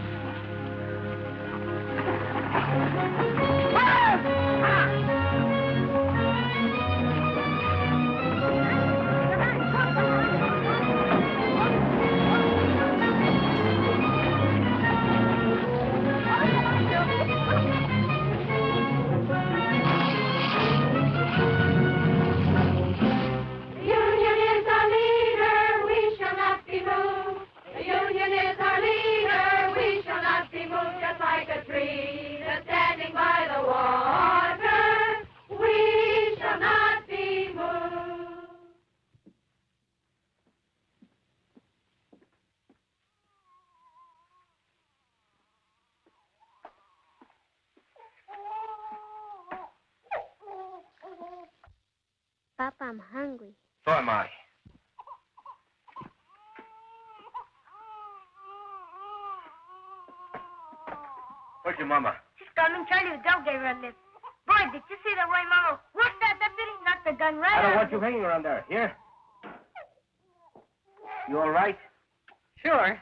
Papa, I'm hungry. So am I. Where's your mama? She's coming. Charlie the dog gave her a lift. Boy, did you see the way Mama whooped that deputy? Knocked the gun right I don't out want of you him. hanging around there. Here? You all right? Sure.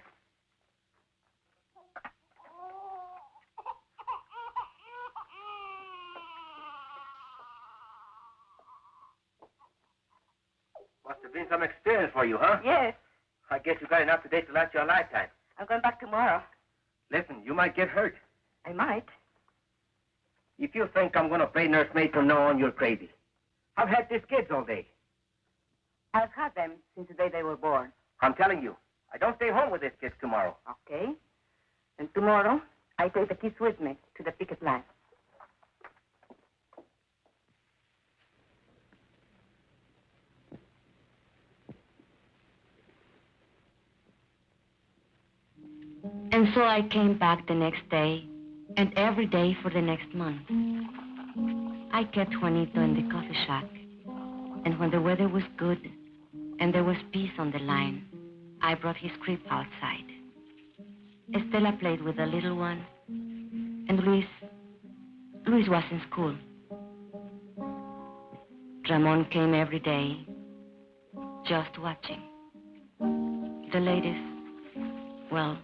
Must have been some experience for you, huh? Yes. I guess you got enough today to last you a lifetime. I'm going back tomorrow. Listen, you might get hurt. I might. If you think I'm going to play nursemaid from now on, you're crazy. I've had these kids all day. I've had them since the day they were born. I'm telling you, I don't stay home with these kids tomorrow. Okay. And tomorrow, I take the kids with me to the picket line. And so I came back the next day, and every day for the next month. I kept Juanito in the coffee shack, And when the weather was good and there was peace on the line, I brought his crib outside. Estela played with the little one, and Luis was in school. Ramon came every day, just watching. The ladies, well,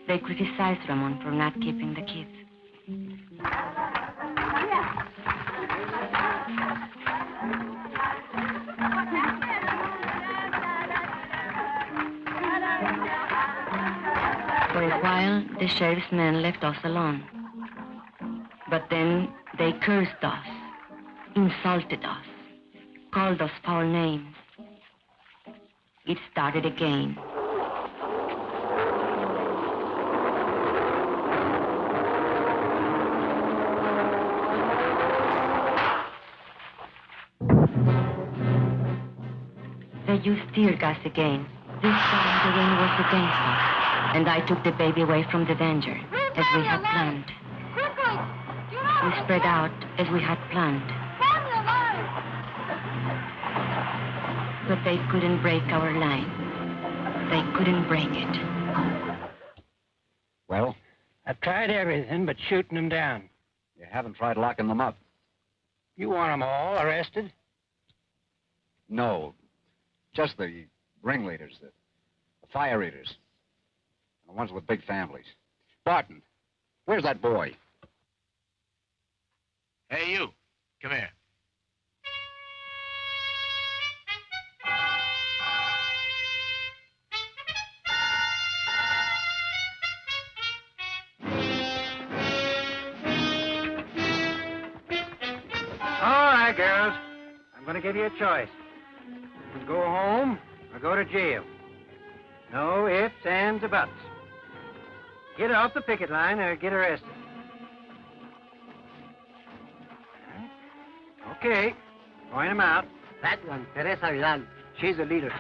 they criticized Ramon for not keeping the kids. For a while, the sheriff's men left us alone. But then they cursed us, insulted us, called us foul names. It started again. They used tear gas again. This time the rain was against us, and I took the baby away from the danger, as we had planned. We spread out as we had planned. But they couldn't break our line. They couldn't break it. Well? I've tried everything but shooting them down. You haven't tried locking them up. You want them all arrested? No. Just the ringleaders, the fire eaters. The ones with big families. Barton, where's that boy? Hey, you. Come here. All right, girls. I'm going to give you a choice. You can go home or go to jail. No ifs, ands, or buts. Get off the picket line or get arrested. Okay. Point them out. That one, Teresa Vidal. She's the leader.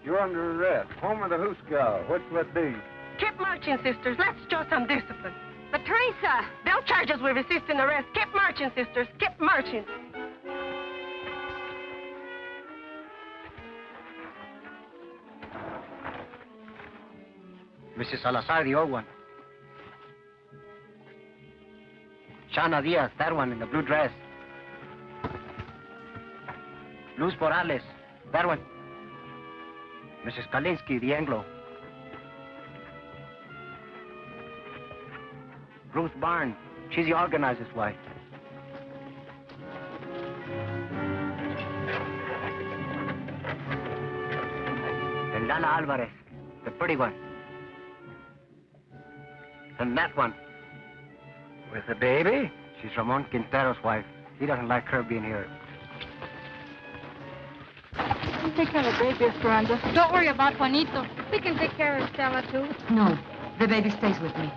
You're under arrest. Home of the Hooskow. What's that be? Keep marching, sisters. Let's show some discipline. But Teresa, they'll charge us with resisting arrest. Keep marching, sisters. Keep marching. Mrs. Salazar, the old one. Shana Diaz, that one in the blue dress. Luz Morales, that one. Mrs. Kalinsky, the Anglo. Ruth Barn, she's the organizer's wife. And Lala Alvarez, the pretty one. And that one. With the baby? She's Ramon Quintero's wife. He doesn't like her being here. You take care of the baby, Esperanza. Don't worry about Juanito. We can take care of Stella, too. No, the baby stays with me.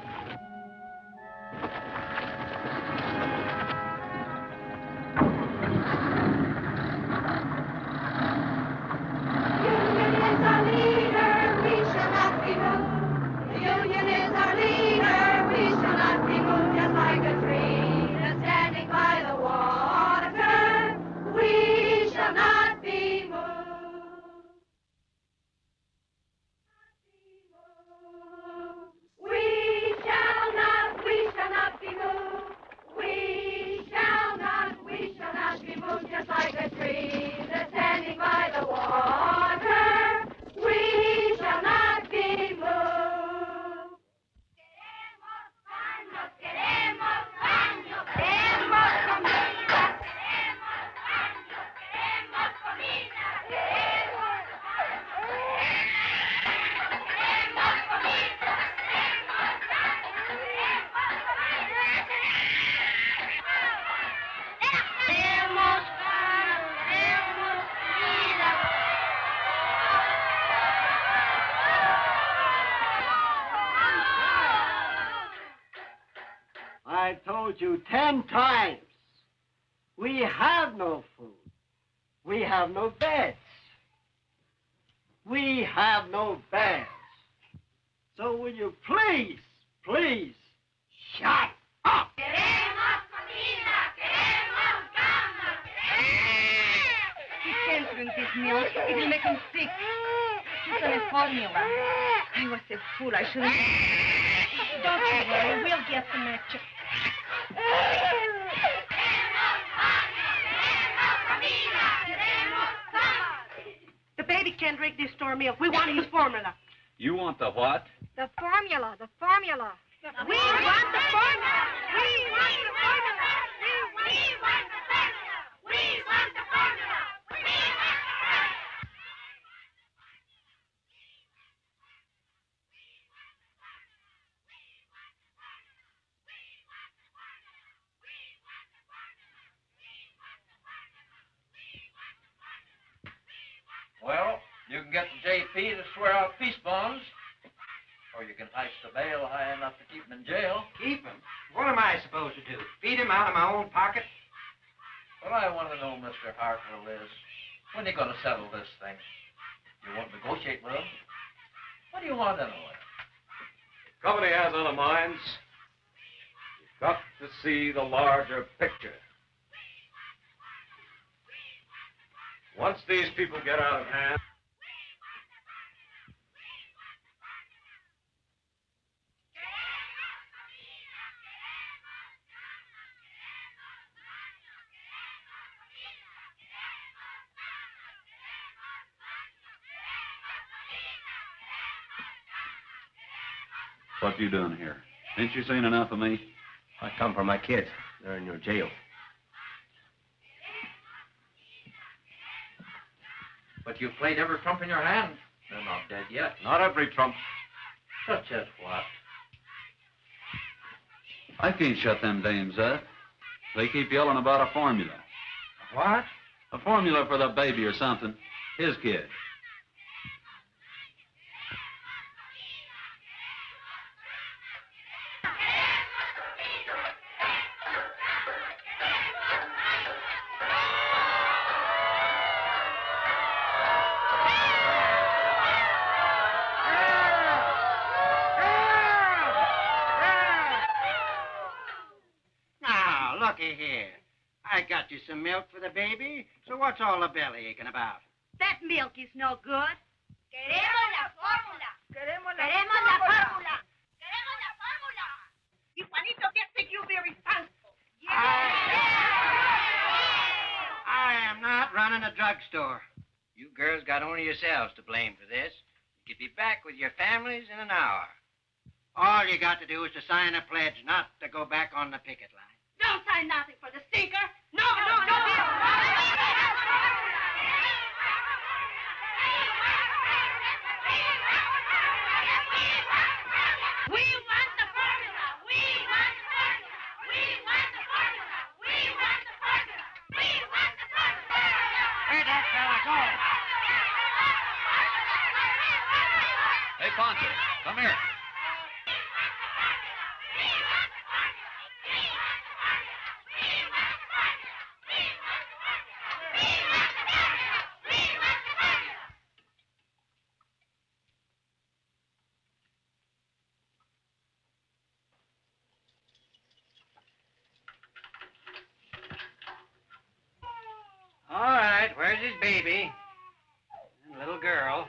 I told you 10 times. We have no food. We have no beds. We have no beds. So will you please, please, shut up? milk. It will make him sick. He's on a formula. I was a fool. I shouldn't... Don't you worry. We'll get the match. The baby can't drink this store milk. We want his formula. You want the what? The formula, the formula. We want the formula. We want the formula. We want the formula. We want the formula. Well, you can get the JP to swear out peace bonds, or you can heist the bail high enough to keep him in jail. Keep him? What am I supposed to do? Feed him out of my own pocket? What I want to know, Mr. Hartwell, is when are you going to settle this thing? You won't negotiate with him? What do you want anyway? The company has other minds. You've got to see the larger picture. Once these people get out of hand... What you doing here? Ain't you seen enough of me? I come for my kids. They're in your jail. But you've played every trump in your hand. They're not dead yet. Not every trump. Such as what? I can't shut them dames up. They keep yelling about a formula. What? A formula for the baby or something. His kid. Some milk for the baby, so what's all the belly aching about? That milk is no good. Queremos la fórmula. Queremos la fórmula. Queremos la fórmula. Y Juanito gets that you'll be responsible. I am not running a drugstore. You girls got only yourselves to blame for this. You could be back with your families in an hour. All you got to do is to sign a pledge not to go back on the picket line. Don't sign nothing for the stinker. No. We want the formula. We want the formula. We want the formula. We want the formula. We want the formula. Where'd that fella go? Hey, Poncho, come here. All right, where's his baby? And little girl.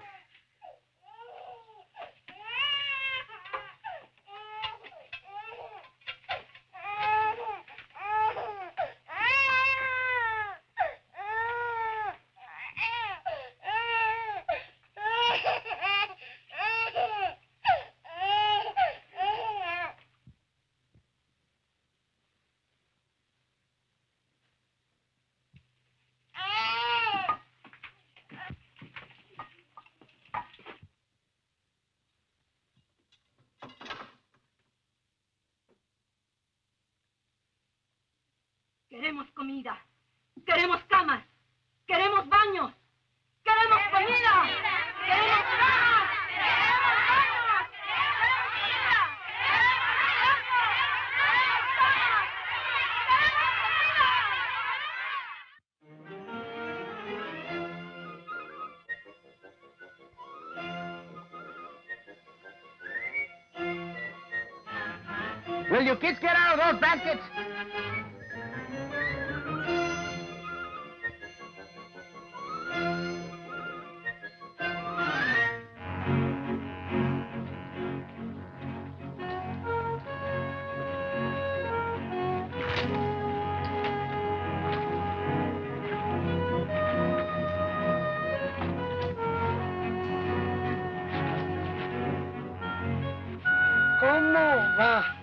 Queremos comida. Queremos camas. Queremos baños. Queremos comida. Queremos camas. Queremos baños. Will you kids get out of those baskets? ¿Cómo va?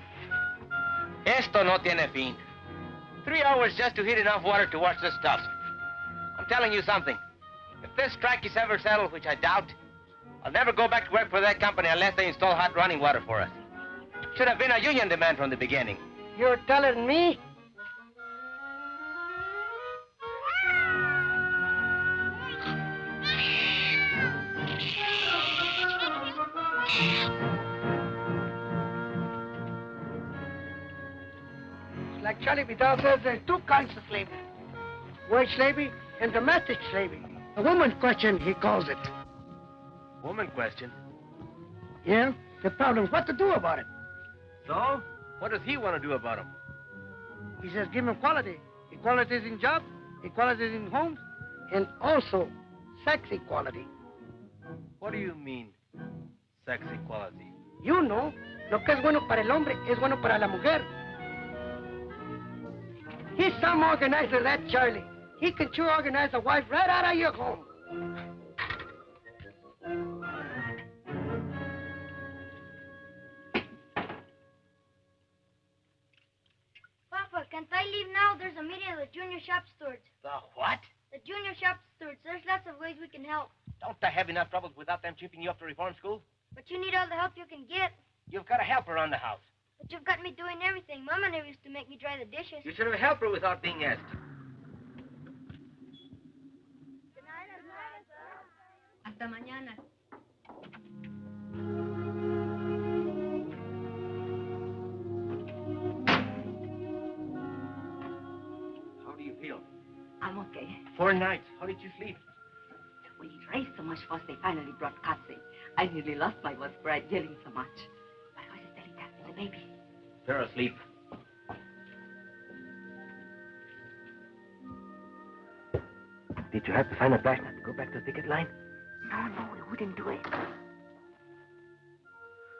Esto no tiene fin. 3 hours just to heat enough water to wash this stuff. I'm telling you something. If this strike is ever settled, which I doubt, I'll never go back to work for that company unless they install hot running water for us. Should have been a union demand from the beginning. You're telling me? Like Charlie Vidal says, there's 2 kinds of slavery. Wage slavery and domestic slavery. A woman's question, he calls it. Woman question. Yeah? The problem is what to do about it. So? What does he want to do about them? He says give him equality. Equality is in jobs, equality is in homes, and also sex equality. What do you mean, sex equality? You know, lo que es bueno para el hombre es bueno para la mujer. He's some organizer, that Charlie. He can sure organize a wife right out of your home. Papa, can't I leave now? There's a meeting of the junior shop stewards. The what? The junior shop stewards. There's lots of ways we can help. Don't I have enough troubles without them chipping you up to reform school? But you need all the help you can get. You've got a helper around the house. But you've got me doing everything. Mama never used to make me dry the dishes. You should have a helper without being asked. Hasta mañana. How do you feel? I'm okay. 4 nights. How did you sleep? We raised so much fuss, they finally brought Katsi. I nearly lost my voice for yelling so much. My voice is telling that to the baby. They're asleep. Did you have to sign a flashlight to go back to the picket line? No, we wouldn't do it.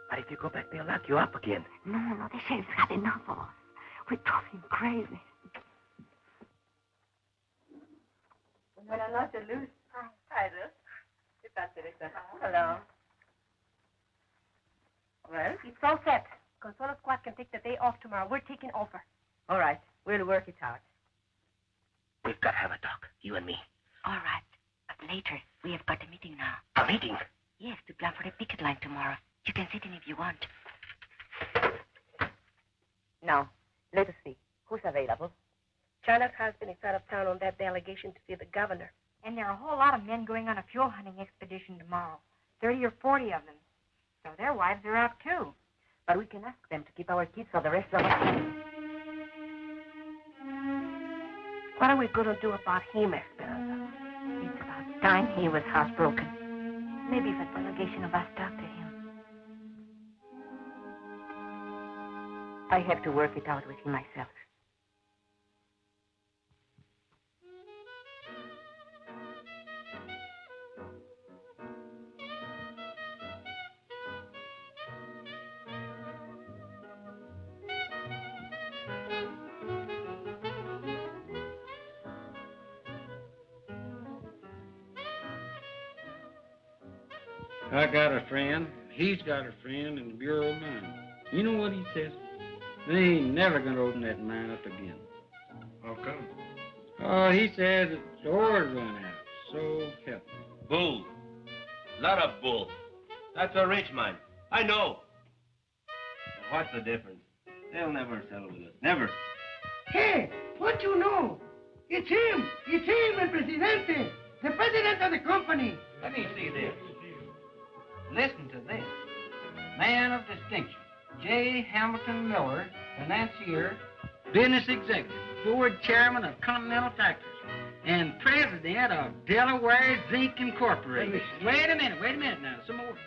But if you go back, they'll lock you up again. No, the sheriff's had enough of us. We drove him crazy. Buenas noches, Luz. Hi, Luz. ¿Qué tal, Teresa? Hello. Well? It's all set. Consuelo Squad can take the day off tomorrow. We're taking over. All right. We'll work it out. We've got to have a talk, you and me. All right. But later, we have got a meeting now. A meeting? Yes, to plan for the picket line tomorrow. You can sit in if you want. Now, let us see. Who's available? China's husband is out of town on that delegation to see the governor. And there are a whole lot of men going on a fuel hunting expedition tomorrow. 30 or 40 of them. So their wives are out, too. But we can ask them to keep our kids for the rest of us. What are we going to do about him, Esperanza? It's about time he was housebroken. Maybe if a delegation of us talk to him. I have to work it out with him myself. I got a friend. He's got a friend in the Bureau of Mines. You know what he says? They ain't never going to open that mine up again. How come? Oh, he says its ore's run out. So help me. Bull. Lot of bull. That's a rich mine. I know. What's the difference? They'll never settle with us. Never. Hey, what you know? It's him. It's him, el presidente. The president of the company. Let me see this. Listen to this. Man of distinction, J. Hamilton Miller, financier, business executive, board chairman of Continental Tractors, and president of Delaware Zinc Incorporated. Wait a minute now, some more.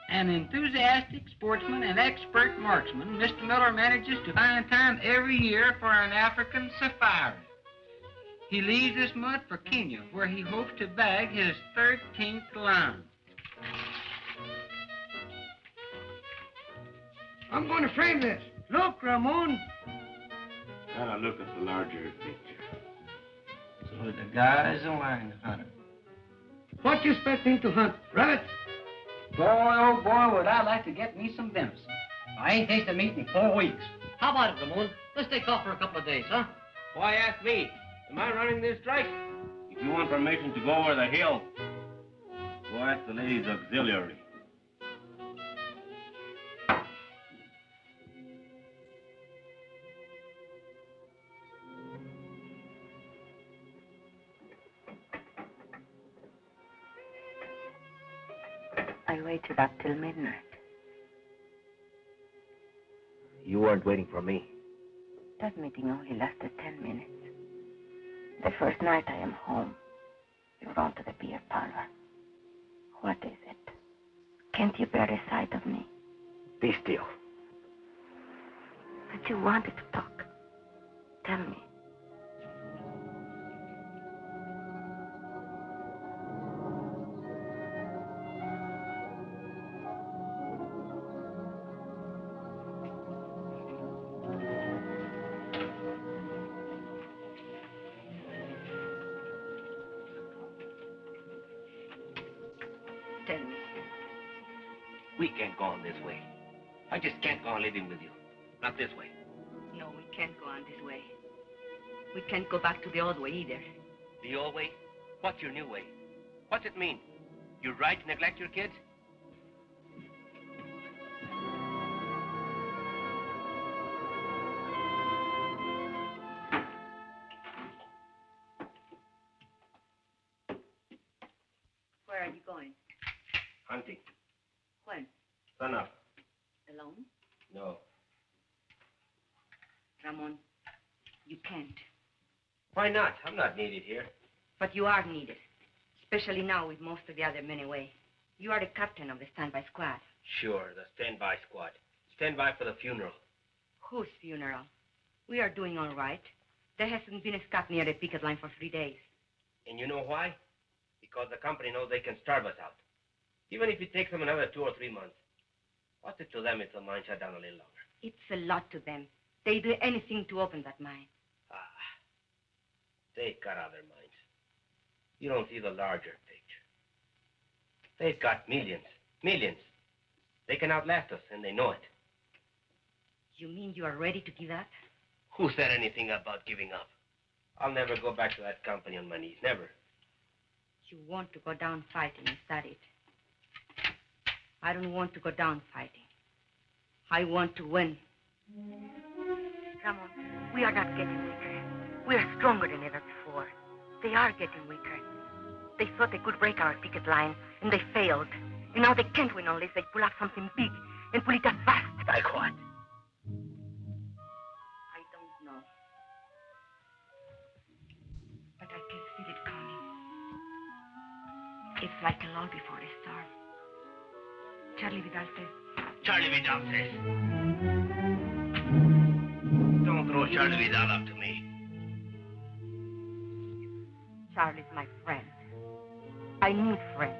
An enthusiastic sportsman and expert marksman, Mr. Miller manages to find time every year for an African safari. He leaves this mud for Kenya, where he hopes to bag his 13th lion. I'm going to frame this. Look, Ramon. Gotta look at the larger picture. So the guy's a lion hunter. What you expect him to hunt? Rabbits? Boy, oh boy, would I like to get me some venison. I ain't tasted meat in 4 weeks. How about it, Ramon? Let's take off for a couple of days, huh? Why ask me? Am I running this strike? If you want permission to go over the hill, go ask the ladies' auxiliary. I waited up till midnight. You weren't waiting for me. That meeting only lasted 10 minutes. The first night I am home, you're on to the beer parlor. What is it? Can't you bear the sight of me? Be still. But you wanted to talk. Tell me. Tell me. We can't go on this way. I just can't go on living with you. Not this way. No, we can't go on this way. We can't go back to the old way either. The old way? What's your new way? What's it mean? You're right to neglect your kids? Where are you going? Hunting. When? Sun up. Alone? No. Ramon, you can't. Why not? I'm not needed here. But you are needed. Especially now with most of the other men away. You are the captain of the standby squad. Sure, the standby squad. Stand by for the funeral. Whose funeral? We are doing all right. There hasn't been a scat near the picket line for 3 days. And you know why? Because the company knows they can starve us out. Even if it takes them another 2 or 3 months. What's it to them if the mine shut down a little longer? It's a lot to them. They do anything to open that mine. They've got other mines. You don't see the larger picture. They've got millions. Millions. They can outlast us, and they know it. You mean you are ready to give up? Who said anything about giving up? I'll never go back to that company on my knees. Never. You want to go down fighting, is that it? I don't want to go down fighting. I want to win. Ramon, we are not getting weaker. We are stronger than ever before. They are getting weaker. They thought they could break our picket line, and they failed. And now they can't win unless they pull up something big and pull it up fast. Like what? I don't know. But I can feel it coming. It's like a lull before a storm. Charlie Vidal says. Charlie Vidal says. Don't throw Charlie Vidal up to me. Charlie's my friend. I need friends.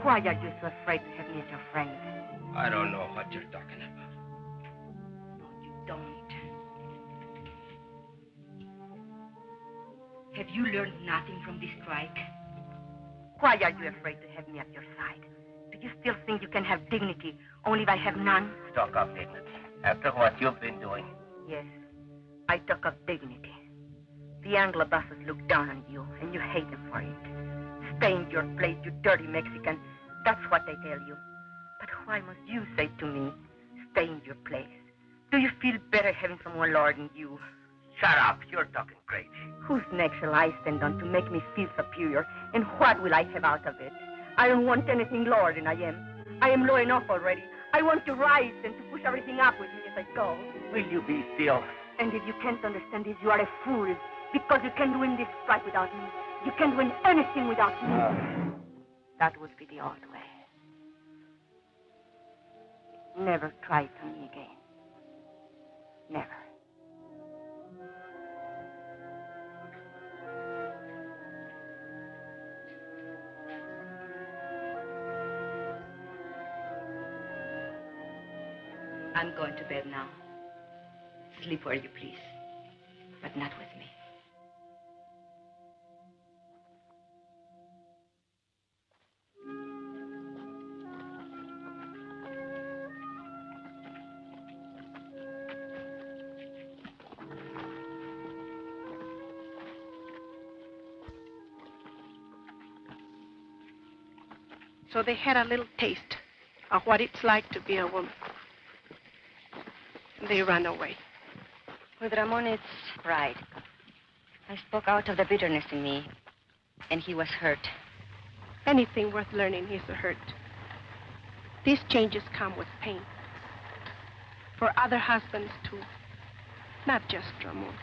Why are you so afraid to have me as your friend? I don't know what you're talking about. No, you don't. Have you learned nothing from this strike? Why are you afraid to have me at your side? Do you still think you can have dignity only if I have none? Talk of dignity. After what you've been doing. Yes, I talk of dignity. The Anglo bosses look down on you, and you hate them for it. Stay in your place, you dirty Mexican. That's what they tell you. But why must you say to me, stay in your place? Do you feel better having someone lower than you? Shut up. You're talking crazy. Whose neck shall I stand on to make me feel superior? And what will I have out of it? I don't want anything lower than I am. I am low enough already. I want to rise and to push everything up with me as I go. Will you be still? And if you can't understand this, you are a fool. Because you can't win this strike without me. You can't win anything without me. That would be the old way. Never try for me again. Never. I'm going to bed now. Sleep where you please, but not with me. So they had a little taste of what it's like to be a woman. They ran away. With Ramon, it's pride. I spoke out of the bitterness in me, and he was hurt. Anything worth learning is a hurt. These changes come with pain. For other husbands, too. Not just Ramon.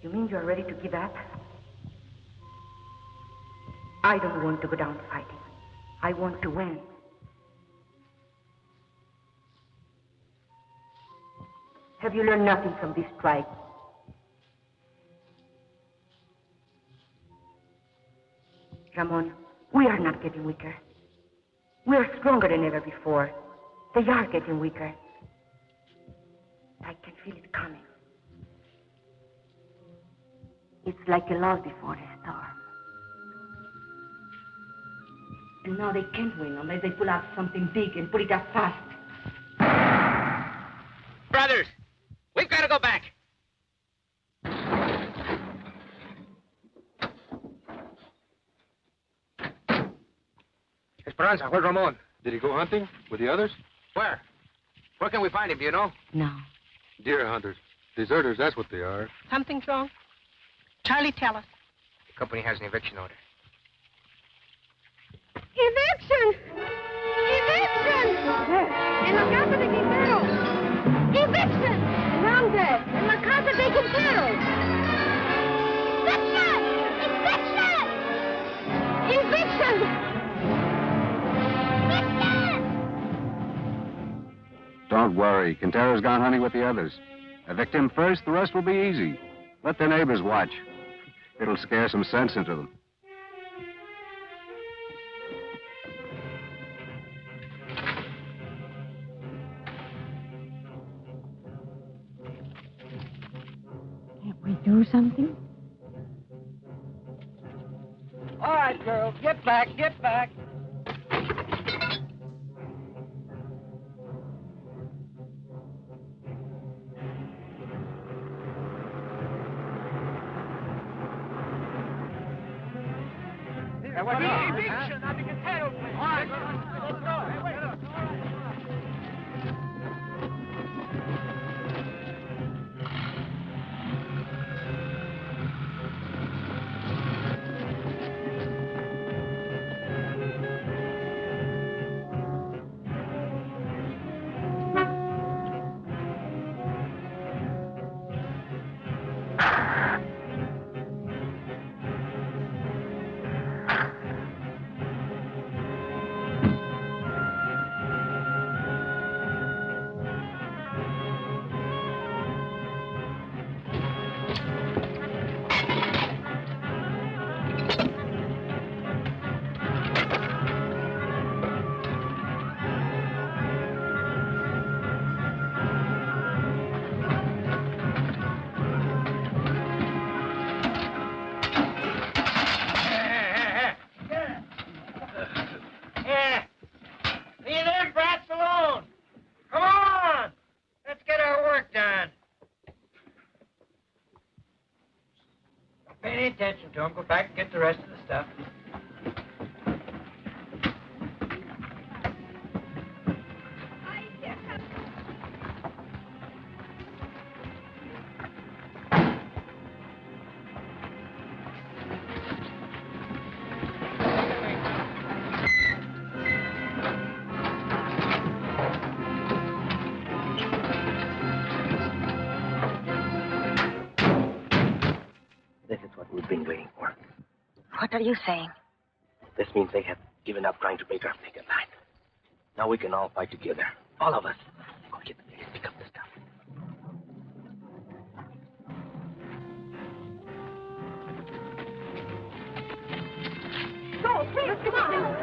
You mean you're ready to give up? I don't want to go down fighting. I want to win. Have you learned nothing from this strike? Ramon, we are not getting weaker. We are stronger than ever before. They are getting weaker. I can feel it coming. It's like a lull before a storm. And now they can't win unless they pull out something big and put it up fast. Brothers, we've got to go back. Esperanza, where's Ramon? Did he go hunting with the others? Where? Where can we find him, do you know? No. Deer hunters. Deserters, that's what they are. Something's wrong? Charlie, tell us. The company has an eviction order. ¡Eviction! ¡Eviction! En la casa de Quintero. ¡Eviction! ¿Dónde? En la casa de Quintero. ¡Eviction! ¡Eviction! ¡Eviction! Don't worry. Quintero's gone hunting with the others. Evict him first, the rest will be easy. Let the neighbors watch. It'll scare some sense into them. Can't we do something? All right, girls, get back, get back. Eviction of the Quintero place. All right, let's go. Hey, wait. Attention to him. Go back and get the rest of the stuff. What are you saying? This means they have given up trying to break our picket line. Now we can all fight together. All of us. Go get the picket, pick up the stuff. Go, please, come on.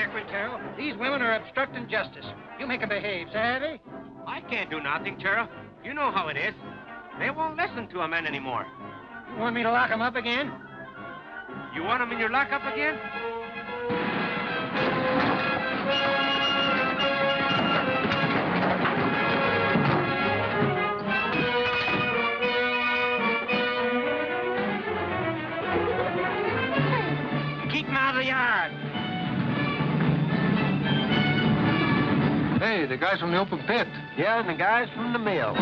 here, Quintero. These women are obstructing justice. You make them behave, savvy? I can't do nothing, Sheriff. You know how it is. They won't listen to a man anymore. You want me to lock them up again? You want them in your lockup again? Keep them out of the yard. Hey, the guys from the open pit. Yeah, and the guys from the mill.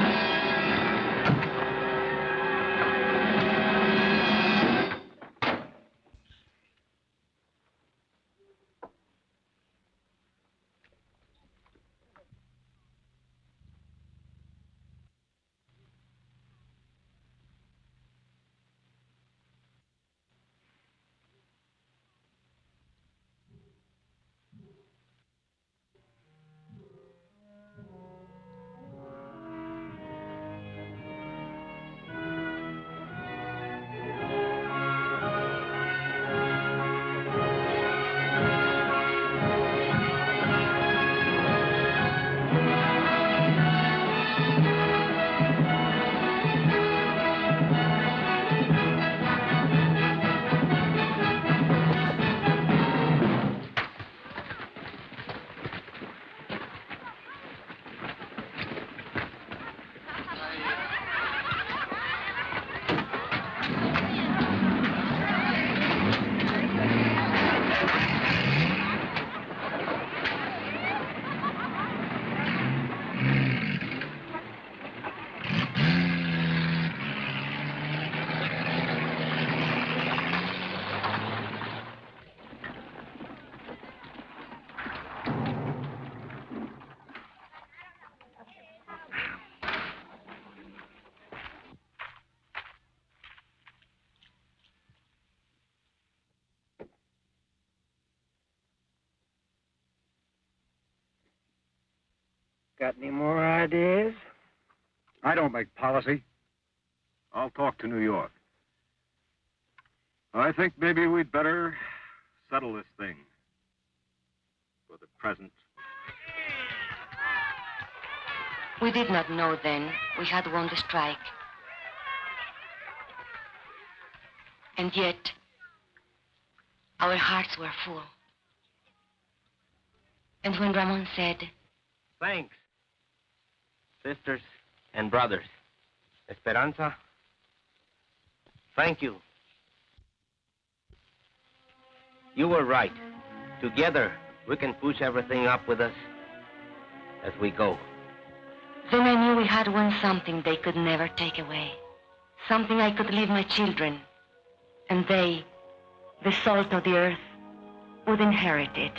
Got any more ideas? I don't make policy. I'll talk to New York. I think maybe we'd better settle this thing for the present. We did not know then we had won the strike. And yet, our hearts were full. And when Ramon said, Thanks, sisters and brothers. Esperanza, thank you. You were right. Together, we can push everything up with us as we go. then I knew we had won something they could never take away. Something I could leave my children. And they, the salt of the earth, would inherit it.